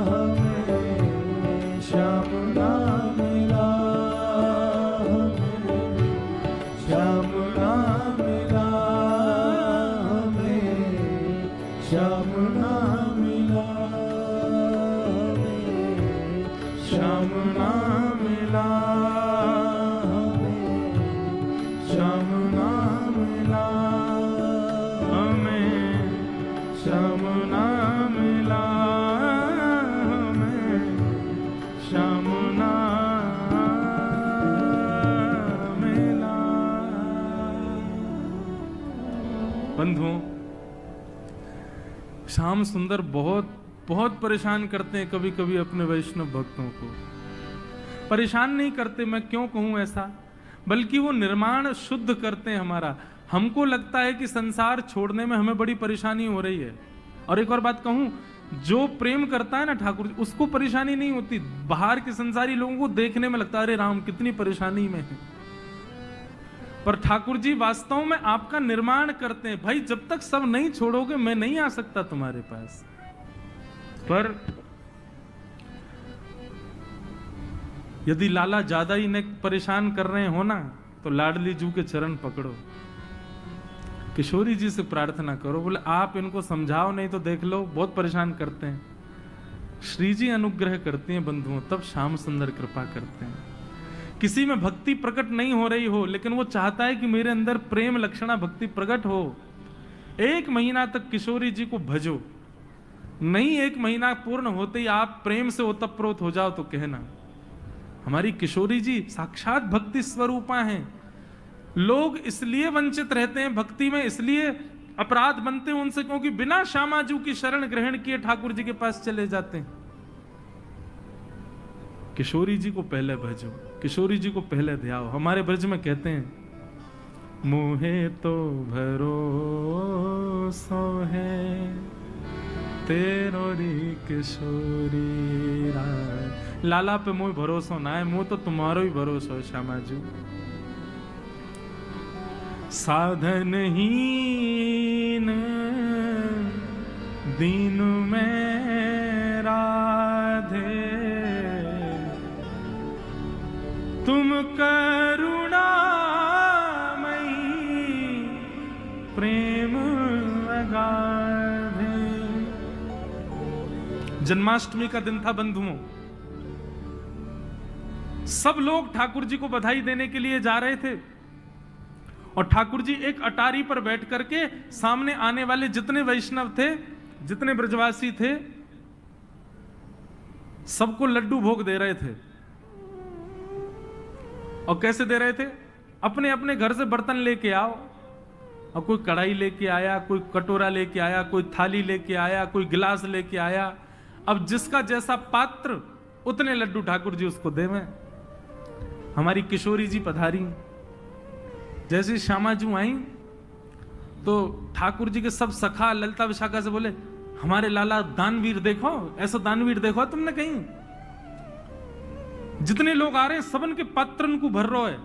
हमें, श्याम ना मिला हमें, श्याम ना मिला हमें, श्याम ना मिला हमें, श्याम ना मिला, हमें, श्याम ना मिला हमें, श्याम ना मिला हमें, श्याम ना मिला। बंधुओं, श्याम सुंदर बहुत बहुत परेशान करते हैं कभी कभी अपने वैष्णव भक्तों को। परेशान नहीं करते, मैं क्यों कहूं ऐसा, बल्कि वो निर्माण शुद्ध करते हैं हमारा। हमको लगता है कि संसार छोड़ने में हमें बड़ी परेशानी हो रही है। और एक और बात कहूं, जो प्रेम करता है ना ठाकुर जी, उसको परेशानी नहीं होती। बाहर के संसारी लोगों को देखने में लगता है अरे राम कितनी परेशानी में है, पर ठाकुर जी वास्तव में आपका निर्माण करते हैं। भाई जब तक सब नहीं छोड़ोगे मैं नहीं आ सकता तुम्हारे पास। पर यदि लाला ज्यादा ही ने परेशान कर रहे हो ना, तो लाडली जू के चरण पकड़ो, किशोरी जी से प्रार्थना करो, बोले आप इनको समझाओ, नहीं तो देख लो बहुत परेशान करते हैं। श्री जी अनुग्रह करती हैं बंधुओं, तब श्याम सुंदर कृपा करते हैं। किसी में भक्ति प्रकट नहीं हो रही हो, लेकिन वो चाहता है कि मेरे अंदर प्रेम लक्षणा भक्ति प्रकट हो, 1 महीना तक किशोरी जी को भजो। नहीं 1 महीना पूर्ण होते ही आप प्रेम से ओतप्रोत हो जाओ तो कहना। हमारी किशोरी जी साक्षात भक्ति स्वरूपा हैं। लोग इसलिए वंचित रहते हैं भक्ति में, इसलिए अपराध बनते हैं उनसे, क्योंकि बिना श्यामाजू की शरण ग्रहण किए ठाकुर जी के पास चले जाते हैं। किशोरी जी को पहले भजो, किशोरी जी को पहले ध्याओ। हमारे ब्रज में कहते हैं, मुहे तो भरोसो है तेरो री किशोरी राय। लाला पे मोह भरोसा ना है, मोह तो तुम्हारो ही भरोसा है श्यामाजू। साधनहीन दीन में राधे, तुम करुणामयी प्रेम अगाधे। जन्माष्टमी का दिन था बंधुओं, सब लोग ठाकुर जी को बधाई देने के लिए जा रहे थे, और ठाकुर जी एक अटारी पर बैठ करके सामने आने वाले जितने वैष्णव थे, जितने ब्रजवासी थे, सबको लड्डू भोग दे रहे थे। और कैसे दे रहे थे? अपने अपने घर से बर्तन लेके आओ। और कोई कढ़ाई लेके आया, कोई कटोरा लेके आया, कोई थाली लेके आया, कोई गिलास लेके आया। अब जिसका जैसा पात्र उतने लड्डू ठाकुर जी उसको देवें। हमारी किशोरी जी पधारी, जैसे श्यामाजू आई तो ठाकुर जी के सब सखा ललिता विशाखा से बोले, हमारे लाला दानवीर देखो, ऐसा दानवीर देखो तुमने कहीं? जितने लोग आ रहे हैं सबन के पात्र उनको भर रहे है।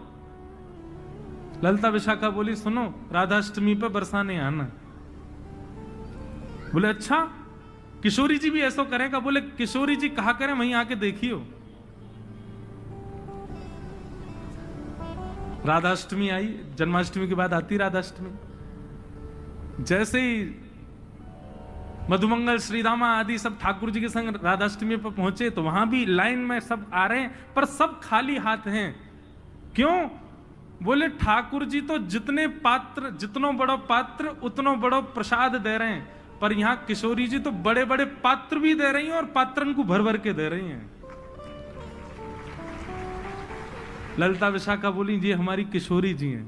ललिता विशाखा बोली, सुनो राधाष्टमी पे बरसाने आना। बोले अच्छा, किशोरी जी भी ऐसा करेगा? बोले किशोरी जी कहा करें, वहीं आके देखियो। राधाष्टमी आई, जन्माष्टमी के बाद आती राधाष्टमी। जैसे ही मधुमंगल श्रीदामा आदि सब ठाकुर जी के संग राधाष्टमी पर पहुंचे, तो वहां भी लाइन में सब आ रहे हैं, पर सब खाली हाथ हैं। क्यों? बोले ठाकुर जी तो जितने पात्र, जितनो बड़ो पात्र उतनो बड़ो प्रसाद दे रहे हैं, पर यहां किशोरी जी तो बड़े बड़े पात्र भी दे रही हैं और पात्रन को भर भर के दे रही हैं। ललिता विशाखा बोली, जी हमारी किशोरी जी हैं,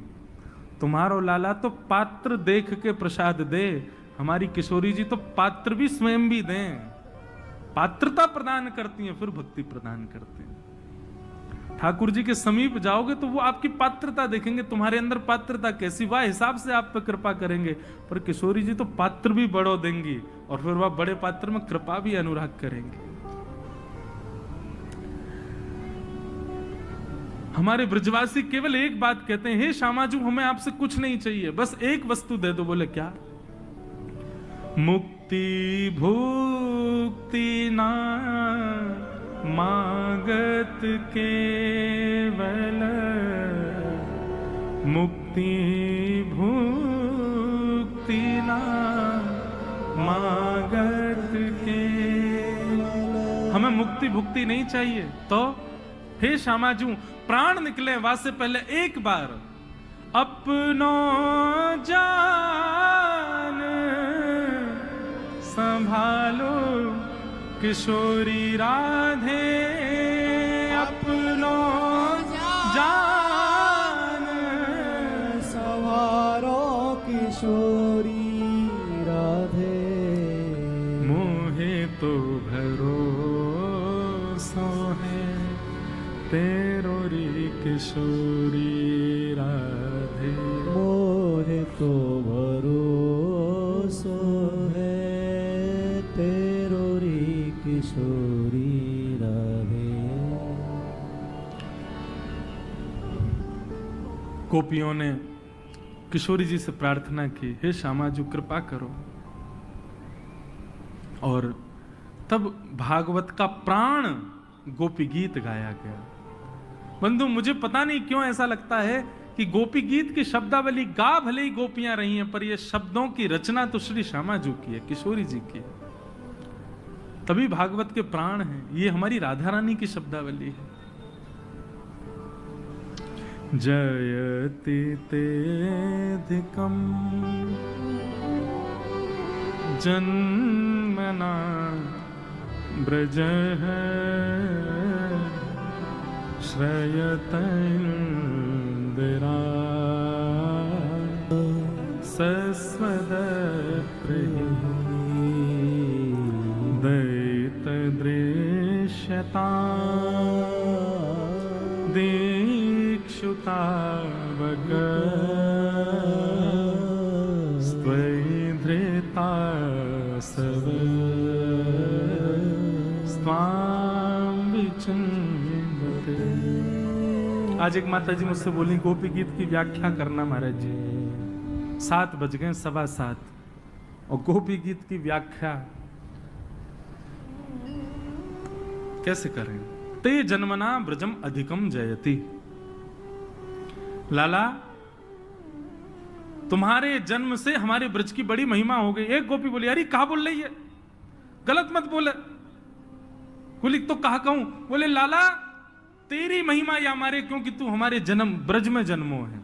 तुम्हारो लाला तो पात्र देख के प्रसाद दे, हमारी किशोरी जी तो पात्र भी स्वयं भी दें। पात्रता प्रदान करती हैं, फिर भक्ति प्रदान करते हैं। ठाकुर जी के समीप जाओगे तो वो आपकी पात्रता देखेंगे, तुम्हारे अंदर पात्रता कैसी, वह हिसाब से आप पे कृपा करेंगे। पर किशोरी जी तो पात्र भी बड़ो देंगी, और फिर वह बड़े पात्र में कृपा भी अनुराग करेंगे। हमारे ब्रजवासी केवल एक बात कहते हैं, हे श्यामाजू हमें आपसे कुछ नहीं चाहिए, बस एक वस्तु दे दो। बोले क्या? मुक्ति भुक्ति ना मागत केवल, मुक्ति भुक्ति ना मागत केवल। हमें मुक्ति भुक्ति नहीं चाहिए, तो हे श्यामाजू प्राण निकले वासे पहले एक बार अपनो जान संभालो किशोरी राधे, अपनो जान संभालो किशोरी राधे। मोहे तो भरोसा है तेरो री किशोरी राधे। मोहे तो भरोसा है तेरो किशोरी राधे। गोपियों ने किशोरी जी से प्रार्थना की, हे श्यामा जी कृपा करो। और तब भागवत का प्राण गोपी गीत गाया गया। बंधु, मुझे पता नहीं क्यों ऐसा लगता है कि गोपी गीत की शब्दावली गा भले ही गोपियां रही हैं, पर ये शब्दों की रचना तो श्री श्यामा जी की है, किशोरी जी की है। तभी भागवत के प्राण हैं। ये हमारी राधा रानी की शब्दावली है। जयति तेधिकम जन्मना ब्रज श्रयत इंदिरा सस्वद दैत दृश्यता दीक्षुतावग स्त्वैधृता सव स्वाम विचिन्वते। आज एक माता जी मुझसे बोली गोपी गीत की व्याख्या करना महाराज जी। 7 बज गए, 7:15, और गोपी गीत की व्याख्या कैसे करें? ते जन्मना ब्रजम अधिकम जयति। लाला, तुम्हारे जन्म से हमारे ब्रज की बड़ी महिमा हो गई। एक गोपी बोली, अरे कहा बोल रही है, गलत मत बोले। बोली तो कहा कहूं? बोले लाला तेरी महिमा या हमारे, क्योंकि तू हमारे जन्म ब्रज में जन्मो है।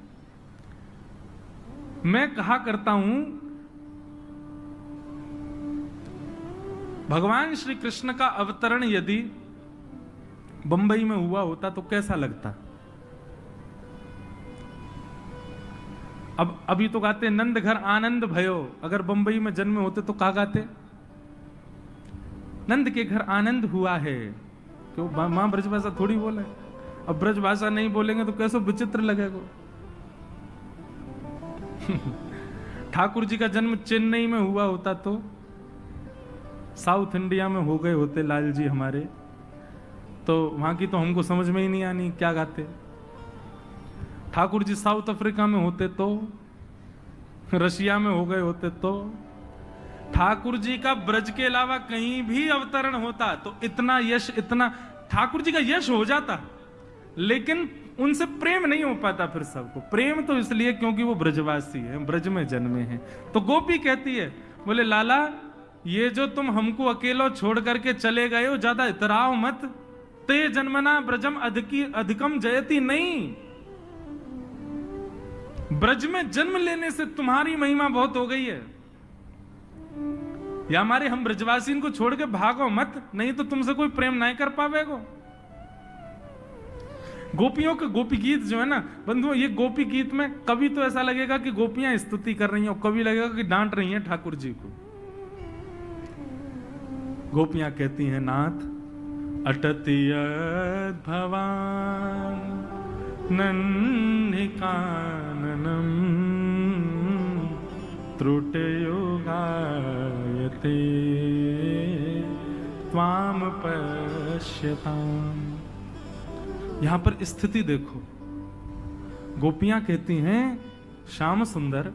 मैं कहा करता हूं, भगवान श्री कृष्ण का अवतरण यदि बंबई में हुआ होता तो कैसा लगता? अब अभी तो गाते नंद घर आनंद भयो, अगर बंबई में जन्म होते तो क्या गाते? नंद के घर आनंद हुआ है। क्यों मां ब्रजभाषा थोड़ी बोले? अब ब्रजभाषा नहीं बोलेंगे तो कैसे विचित्र लगेगा। ठाकुर जी का जन्म चेन्नई में हुआ होता तो साउथ इंडिया में हो गए होते लाल जी हमारे, तो वहां की तो हमको समझ में ही नहीं आनी क्या गाते। ठाकुर जी साउथ अफ्रीका में होते तो, रशिया में हो गए होते तो, ठाकुर जी का ब्रज के अलावा कहीं भी अवतरण होता तो इतना यश, इतना ठाकुर जी का यश हो जाता, लेकिन उनसे प्रेम नहीं हो पाता। फिर सबको प्रेम तो इसलिए क्योंकि वो ब्रजवासी है, ब्रज में जन्मे हैं। तो गोपी कहती है, बोले लाला ये जो तुम हमको अकेलो छोड़ करके चले गए हो, ज्यादा इतराओ मत। ते जन्मना ब्रजम अधिकम जयति नहीं, ब्रज में जन्म लेने से तुम्हारी महिमा बहुत हो गई है। या हमारे हम ब्रजवासी को छोड़ के भागो मत, नहीं तो तुमसे कोई प्रेम नहीं कर पावेगो। गोपियों के गोपी गीत जो है ना बंधुओं, ये गोपी गीत में कभी तो ऐसा लगेगा कि गोपियां स्तुति कर रही हैं और कभी लगेगा कि डांट रही हैं ठाकुर जी को। गोपियां कहती हैं, नाथ अटतियद भवान नन्हिकाननम त्रुटयोगायते त्वाम पश्यताम। यहां पर स्थिति देखो, गोपियां कहती हैं, श्याम सुंदर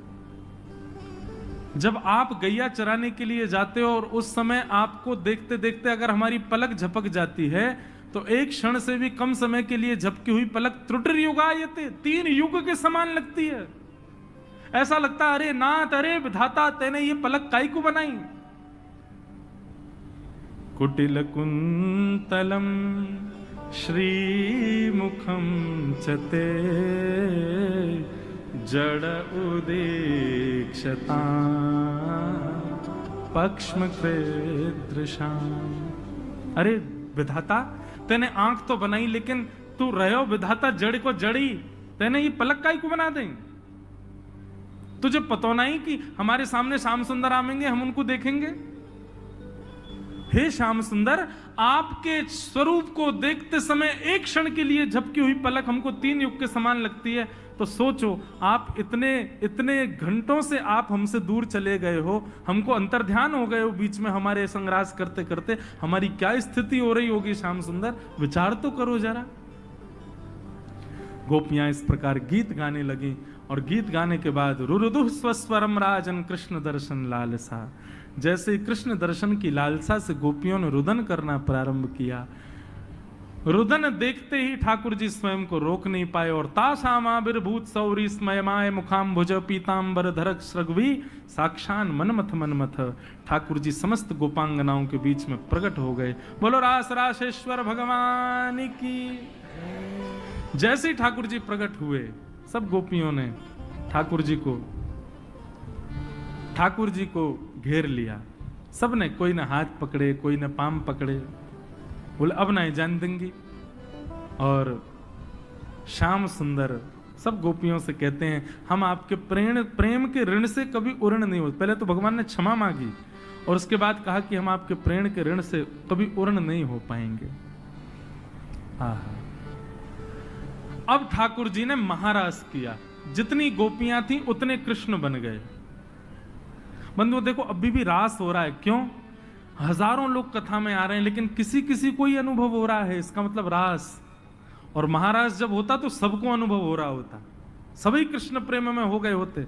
जब आप गैया चराने के लिए जाते हो और उस समय आपको देखते देखते अगर हमारी पलक झपक जाती है तो एक क्षण से भी कम समय के लिए झपकी हुई पलक त्रुटिर्युगायते, 3 युग के समान लगती है। ऐसा लगता अरे नाथ, अरे विधाता, तेने ये पलक काई को बनाई। कुटिल कुंतलम श्रीमुखम चते जड़ उदीक्षता पक्ष्म कृदृशाम। अरे विधाता, तेने आंख तो बनाई, लेकिन तू रहो विधाता जड़ को जड़ी, तेने ये पलक काई को बना दें? तुझे पता नहीं कि हमारे सामने श्याम सुंदर आवेंगे, हम उनको देखेंगे? हे श्याम सुंदर, आपके स्वरूप को देखते समय एक क्षण के लिए झपकी हुई पलक हमको 3 युग के समान लगती है, तो सोचो, आप इतने इतने घंटों से आप हमसे दूर चले गए हो, हमको अंतर्ध्यान हो गए हो बीच में हमारे संग्रास करते करते, हमारी क्या स्थिति हो रही होगी श्याम सुंदर, विचार तो करो जरा। गोपियां इस प्रकार गीत गाने लगी और गीत गाने के बाद रुरुदुः स्वस्वरम राजन कृष्ण दर्शन लालसा, जैसे ही कृष्ण दर्शन की लालसा से गोपियों ने रुदन करना प्रारंभ किया, रुदन देखते ही ठाकुर जी स्वयं को रोक नहीं पाए और तासामाविर्भूत सौरी स्मयमाय मुखाम्भुज पीतांबर धरक श्रगवी साक्षान मनमथ मनमथ, ठाकुर जी समस्त गोपांगनाओं के बीच में प्रकट हो गए। बोलो रास राशेश्वर भगवान की। जैसे ही ठाकुर जी प्रकट हुए, सब गोपियों ने ठाकुर जी को घेर लिया। सब ने, कोई ने हाथ पकड़े, कोई ने पाम पकड़े, बोले अब नहीं जान देंगी। और श्याम सुंदर सब गोपियों से कहते हैं, हम आपके प्रेम के ऋण से कभी उर्ण नहीं हो। पहले तो भगवान ने क्षमा मांगी और उसके बाद कहा कि हम आपके प्रेम के ऋण से कभी उर्ण नहीं हो पाएंगे। अब ठाकुर जी ने महारास किया, जितनी गोपियां थी उतने कृष्ण बन गए। बंधुओं देखो, अभी भी रास हो रहा है। क्यों? हजारों लोग कथा में आ रहे हैं, लेकिन किसी किसी को ही अनुभव हो रहा है, इसका मतलब रास। और महारास जब होता तो सबको अनुभव हो रहा होता, सभी कृष्ण प्रेम में हो गए होते।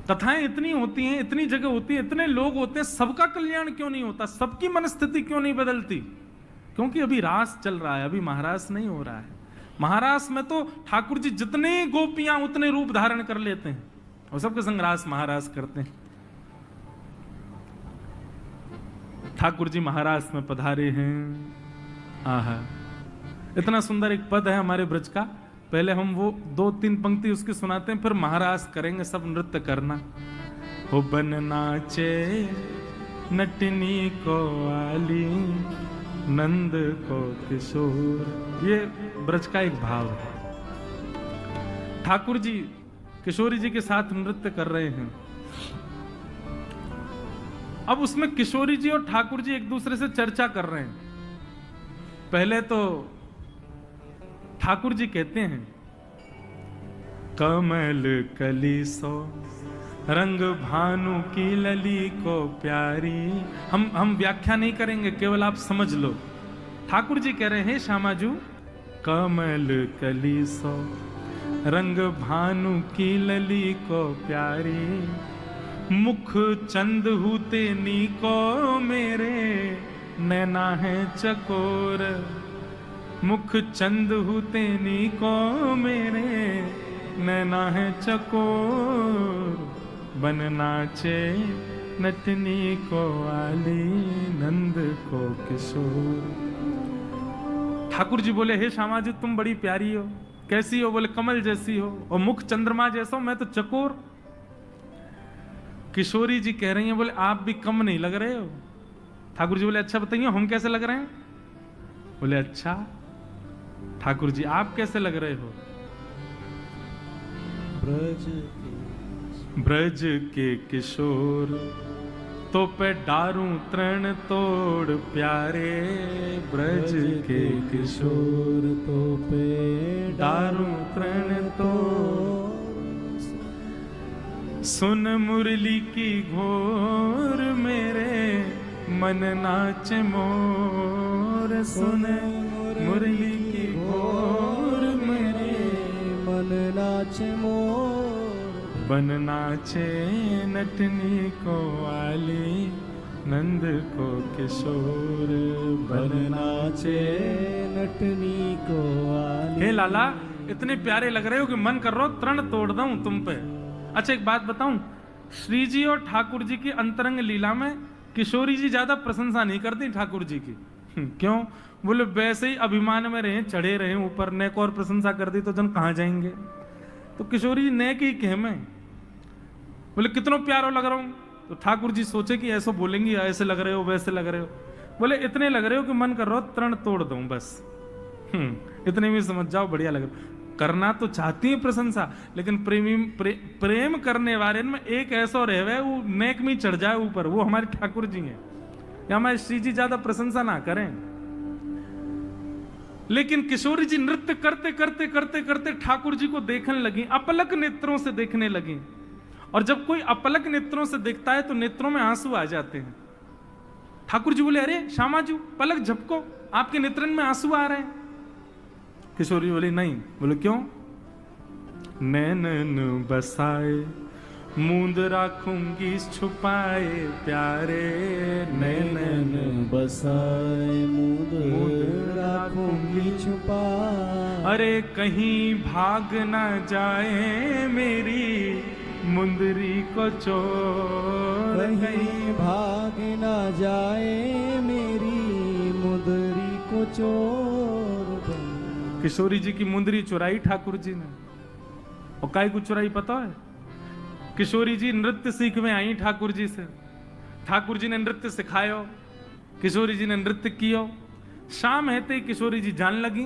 कथाएं इतनी होती हैं, इतनी जगह होती है, इतने लोग होते हैं, सबका कल्याण क्यों नहीं होता, सबकी मनस्थिति क्यों नहीं बदलती? क्योंकि अभी रास चल रहा है, अभी महारास नहीं हो रहा है। महारास में तो ठाकुर जी जितने गोपियां उतने रूप धारण कर लेते हैं और सबके संग रास महारास करते हैं। ठाकुर जी महारास में पधारे हैं। आहा, इतना सुंदर एक पद है हमारे ब्रज का। पहले हम वो 2-3 पंक्ति उसकी सुनाते हैं, फिर महारास करेंगे, सब नृत्य करना। हो बन नाचे नटनी को आली, नंद को किशोर, ये ब्रज का एक भाव है। ठाकुर जी किशोरी जी के साथ नृत्य कर रहे हैं। अब उसमें किशोरी जी और ठाकुर जी एक दूसरे से चर्चा कर रहे हैं। पहले तो ठाकुर जी कहते हैं, कमल कली सो रंग भानु की लली को प्यारी। हम व्याख्या नहीं करेंगे, केवल आप समझ लो। ठाकुर जी कह रहे हैं, श्यामाजू कमल कली सो रंग भानु की लली को प्यारी, मुख चंद हुते नी को मेरे नैना है चकोर, मुख चंद हुते नी को मेरे नैना है चकोर, बन नाचे नटनी को आली, नंद को किशोर। ठाकुर जी बोले, हे श्यामा जी तुम बड़ी प्यारी हो। कैसी हो? बोले कमल जैसी हो, और मुख चंद्रमा जैसा, मैं तो चकोर। किशोरी जी कह रही हैं, बोले आप भी कम नहीं लग रहे हो। ठाकुर जी बोले, अच्छा बताइए हम कैसे लग रहे हैं? बोले अच्छा। ठाकुर जी आप कैसे लग रहे हो? ब्रज के किशोर तो पे डारूं तृण तोड़ प्यारे, ब्रज के किशोर तो पे डारूं तृण तोड़, सुन मुरली की घोर मेरे मन नाच मोर, सुन मुरली की घोर मेरे मन नाच मोर, बन नाचे नटनी को आली, नंद को किशोर, बन नाचे नटनी को आली। हे लाला इतने प्यारे लग रहे हो कि मन कर रहा हो तृण तोड़ दूं तुम पे। अच्छा एक बात बताऊं, श्री जी और ठाकुर जी की अंतरंग लीला में किशोरी जी ज्यादा प्रशंसा नहीं करती ठाकुर जी की। क्यों? बोले वैसे ही अभिमान में रहे, चढ़े रहे ऊपर, नेक और प्रशंसा कर दी तो जन कहां जाएंगे। तो किशोरी जी नेक ही कह में, बोले कितनों प्यारो लग रहा हूं। तो ठाकुर जी सोचे कि ऐसा बोलेंगी, ऐसे लग रहे हो वैसे लग रहे हो। बोले इतने लग रहे हो कि मन कर रहा हो तृण तोड़ दूं बस। इतने में समझ जाओ बढ़िया लग रहा। करना तो चाहती है प्रशंसा, लेकिन प्रेम करने वाले में एक ऐसा रहे वो नेक में चढ़ जाए ऊपर, वो हमारे ठाकुर जी हैं। या हमारे श्री जी ज्यादा प्रशंसा ना करें, लेकिन किशोरी जी नृत्य करते करते करते करते ठाकुर जी को देखने लगी, अपलक नेत्रों से देखने लगी। और जब कोई अपलक नेत्रों से देखता है तो नेत्रों में आंसू आ जाते हैं। ठाकुर जी बोले, अरे श्यामा जी पलक झपको, आपके नेत्रन में आंसू आ रहे हैं। किशोरी जी बोली नहीं। बोले क्यों? नैनन बसाए मूंद राखूंगी छुपाए प्यारे, नैनन बसाए मूंद राखूंगी छुपाए। अरे कहीं भाग ना जाए मेरी मुंदरी को चोर, कहीं भाग ना जाए मेरी मुंदरी को चोर। किशोरी जी की मुंदरी चुराई ठाकुर जी ने। और काय को चुराई पता है? किशोरी जी नृत्य सीख में आई ठाकुर जी से। ठाकुर जी ने नृत्य सिखायो, किशोरी जी ने नृत्य कियो। शाम हेते ही किशोरी जी जान लगी।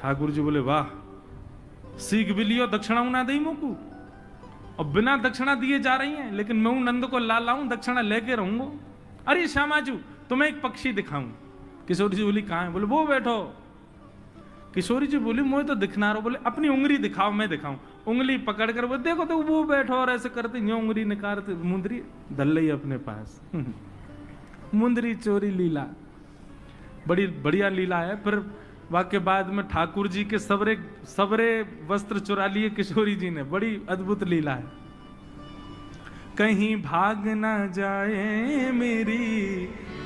ठाकुर जी बोले, वाह, सीख भी लियो, दक्षिणा ना दई मोकू। और बिना दक्षिणा दिए जा रही हैं, लेकिन मैं नंद को ला लाऊं, दक्षिणा लेके रहूंगा। अरे श्यामाजू तुम्हें एक पक्षी दिखाऊं। किशोरी जी बोली, कहां है? बोले वो बैठो। किशोरी जी बोली, मुझे तो दिखना रहो। बोले अपनी उंगली दिखाओ, मैं दिखाऊं। उंगली पकड़ कर बोले, देखो तो वो बैठो और ऐसे करते यूं उंगली निकालते, मुंदरी धल रही अपने पास। मुंदरी चोरी लीला, बड़ी बढ़िया लीला है। फिर वाक्य बाद में ठाकुर जी के सबरे वस्त्र चुरा लिए किशोरी जी ने, बड़ी अद्भुत लीला है। कहीं भाग ना जाए मेरी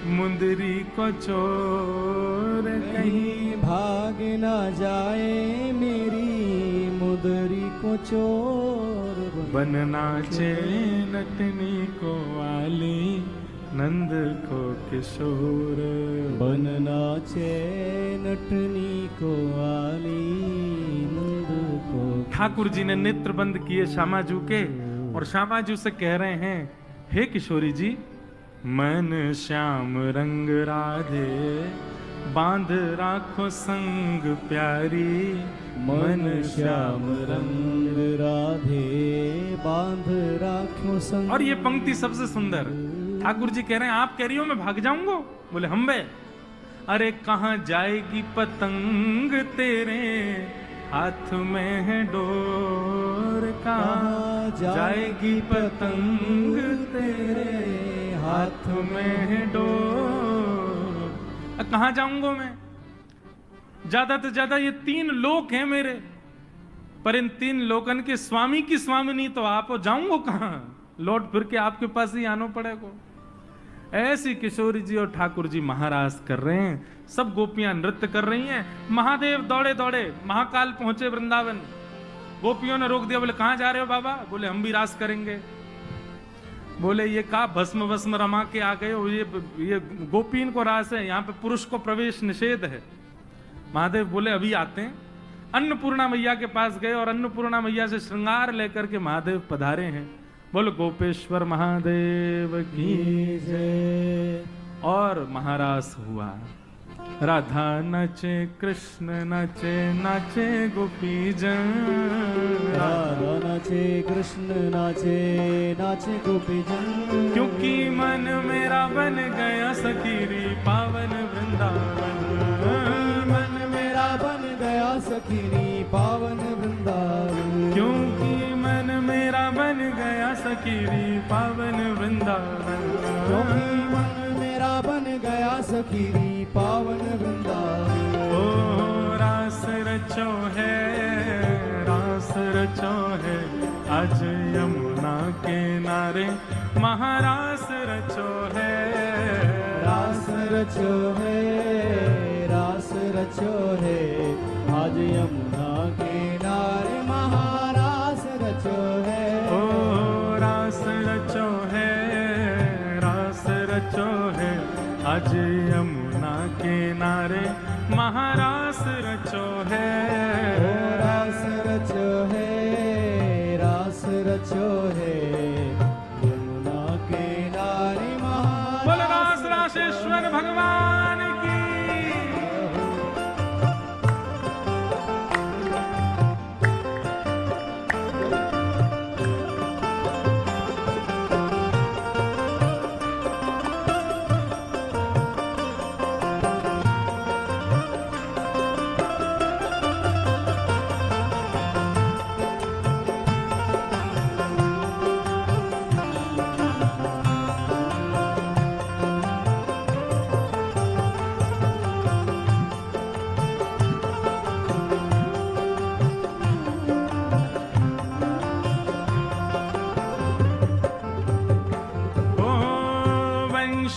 मुंदरी को चोर, कहीं भाग ना जाए मेरी मुंदरी को चोर। बनना चे नटनी को वाली नंद को किशोर, बनना चे नटनी को वाली नंद को। ठाकुर जी ने नेत्र बंद किए श्यामाजू के, और श्यामाजू से कह रहे हैं, हे किशोरी जी, मन श्याम रंग राधे बांध राखो संग प्यारी, मन श्याम रंग राधे बांध राखो संग। और ये पंक्ति सबसे सुंदर। ठाकुर जी कह रहे हैं, आप कह रही हो मैं भाग जाऊंगा? बोले हम बे। अरे कहां जाएगी पतंग तेरे हाथ में है डोर, कहां जाएगी पतंग तेरे हाथ में है डोर। कहां जाऊंगा मैं? ज्यादा से ज्यादा ये 3 लोक हैं मेरे, पर इन 3 लोकन के स्वामी की स्वामिनी तो आप हो। जाऊंगा कहां? लौट फिर के आपके पास ही आना पड़ेगा। ऐसी किशोरी जी और ठाकुर जी महाराज कर रहे हैं। सब गोपियां नृत्य कर रही हैं। महादेव दौड़े दौड़े महाकाल पहुंचे वृंदावन। गोपियों ने रोक दिया, बोले कहां जा रहे हो बाबा? बोले हम भी रास करेंगे। बोले ये का भस्म भस्म रमा के आ गए हो, ये गोपीन को रास है, यहाँ पे पुरुष को प्रवेश निषेध है। महादेव बोले अभी आते हैं। अन्नपूर्णा मैया के पास गए और अन्नपूर्णा मैया से श्रृंगार लेकर के महादेव पधारे हैं। बोलो गोपेश्वर महादेव की जय। और महारास हुआ। राधा नचे कृष्ण नचे, नाचे गोपी जन। राधा नाचे कृष्ण नाचे, नाचे गोपी जन। क्योंकि मन मेरा बन गया सखीरी पावन वृंदावन। मन मेरा बन गया सखीरी पावन वृंदावन। क्योंकि मन मेरा बन गया सखीरी पावन वृंदावन। क्योंकि मन मेरा बन गया सखीरी पावन वृंदावन। ओ रास रचो है, रास रचो है, आज यमुना के नारे महारास रचो है। रास रचो है, रास रचो है, आज यमुना के नारे महारास रचो है। ओ रास रचो है, रास रचो है, आज यमुना के नारे महारास रचो है। ओ रास रचो है, रास रचो है, यमुना के नारे महारास। बोल रास रासेश्वर भगवान की।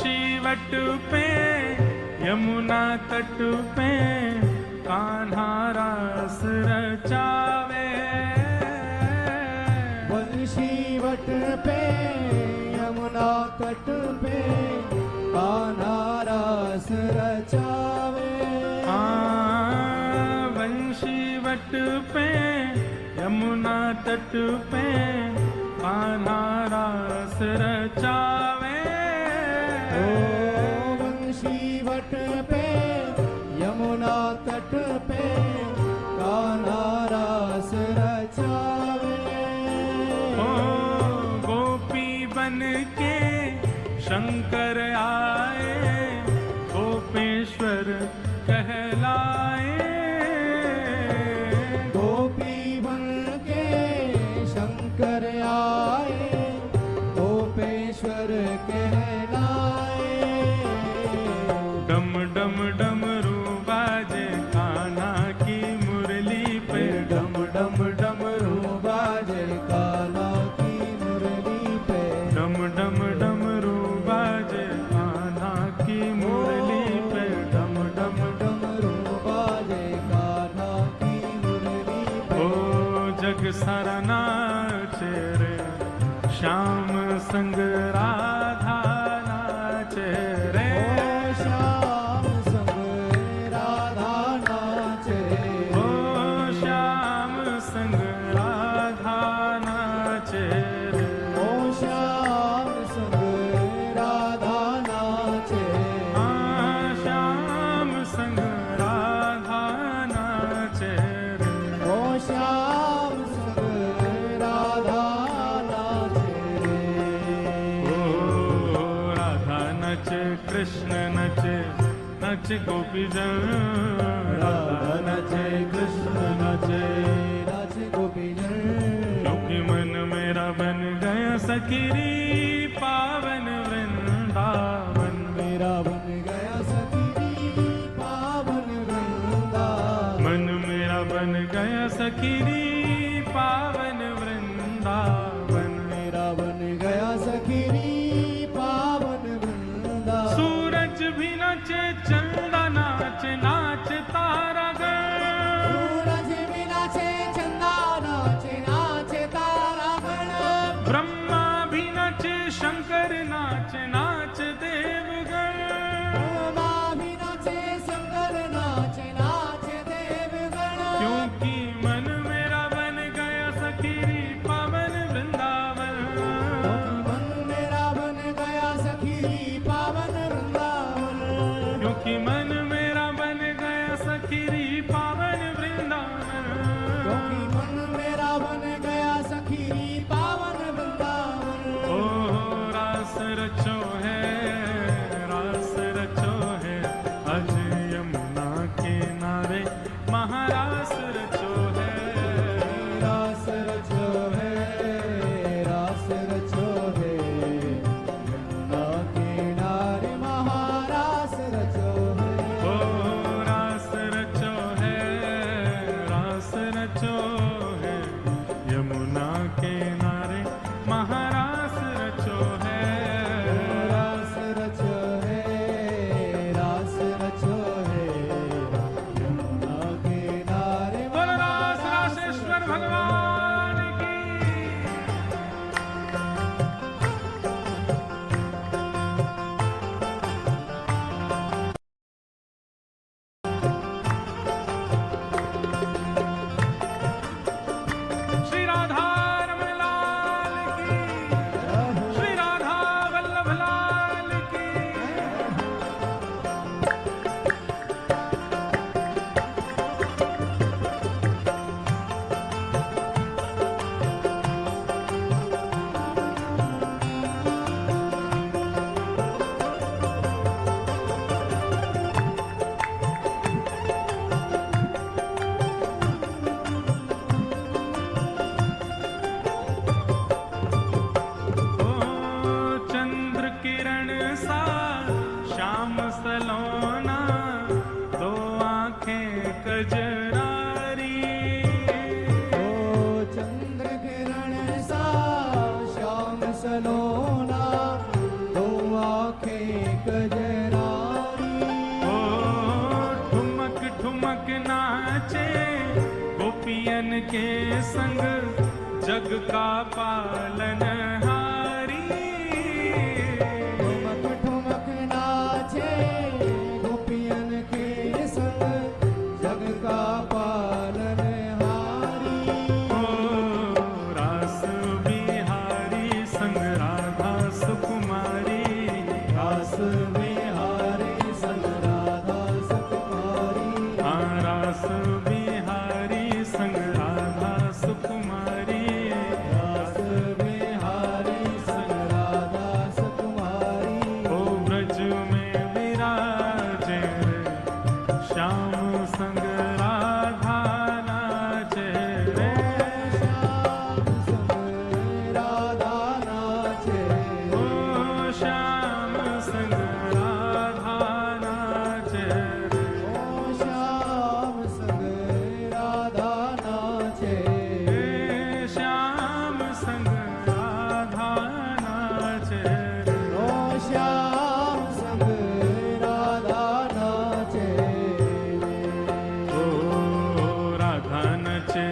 वंशीवट पे यमुना तट पे कान्हा रास रचावे। वंशीवट पे यमुना तट पे कान्हा रास रचावे। वंशीवट पे यमुना तट पे कान्हा रास रचावे। वंशीवट पे यमुना तट पे कान्हा रास रचावे। गोपी बन के शंकर आए गोपेश्वर कहलाए। गोपी बन के शंकर आए गोपेश्वर कहलाए। डम डम डमरू बाजे कान्हा की मुरली पे। डम डम डमरू बाजे कान्हा की मुरली पे। डम डम डमरू बाजे कान्हा की मुरली पे। डम डम डमरू बाजे कान्हा की मुरली पे। ओ जग सारा नाचे रे श्याम संग राधा नाचे रे। श्याम संग राधा नाचे। ओ श्याम संग राधा नाचे रे। ओ श्याम संग राधा नाचे। श्याम संग राधा नाचे रे। ओ श्याम संग राधा नाचे। ओ राधा नचे कृष्ण नचे नचे गोपी जन। राधा नचे कृष्ण नचे नाचे गोपी जन। क्योंकि मन मेरा बन गया सखीरी पावन वृंदावन। मेरा बन गया सखी पावन वृंदावन। मन मेरा बन गया सखीरी पावन वृंदावन। मेरा बन गया सखी पावन वृंदावन। सूरज भी नाचे चंदा नाचे नाच तारा गण। सूरज भी नाचे चंदा नाचे नाचे तारा गण। ब्रह्मा भी नाचे शंकर नाचे नाच देवगण। ब्रह्मा भी नाचे शंकर नाचे नाचे देवगण। क्योंकि मन मेरा बन गया सखीरी पावन वृंदावन। मन मेरा बन गया सखी पावन वृंदावन। क्योंकि मन मेरा बन गया कजरारी ओ ठुमक ठुमक नाचे गोपियन के संग जग का पालनहारी। ठुमक ठुमक नाचे गोपियन के संग जग का पालनहारी। ओ रास बिहारी संग राधा सुकुमारी। रास बिहारी संग राधा सुकुमारी। हाँ रास बिहारी संग राधा सुकुमारी। रास बिहारी संग राधा सुकुमारी। ओ ब्रज में विराजे रे श्याम संग राधा नाचे रे। श्याम संग राधा नाचे। ओ श्याम संग राधा नाचे रे। ओ श्याम संग राधा नाचे। हे श्याम संग राधा नाचे रे। ओ श्याम संग राधा नाचे। ओ राधा नाचे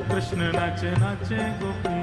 कृष्ण नाचे नाचे गोपी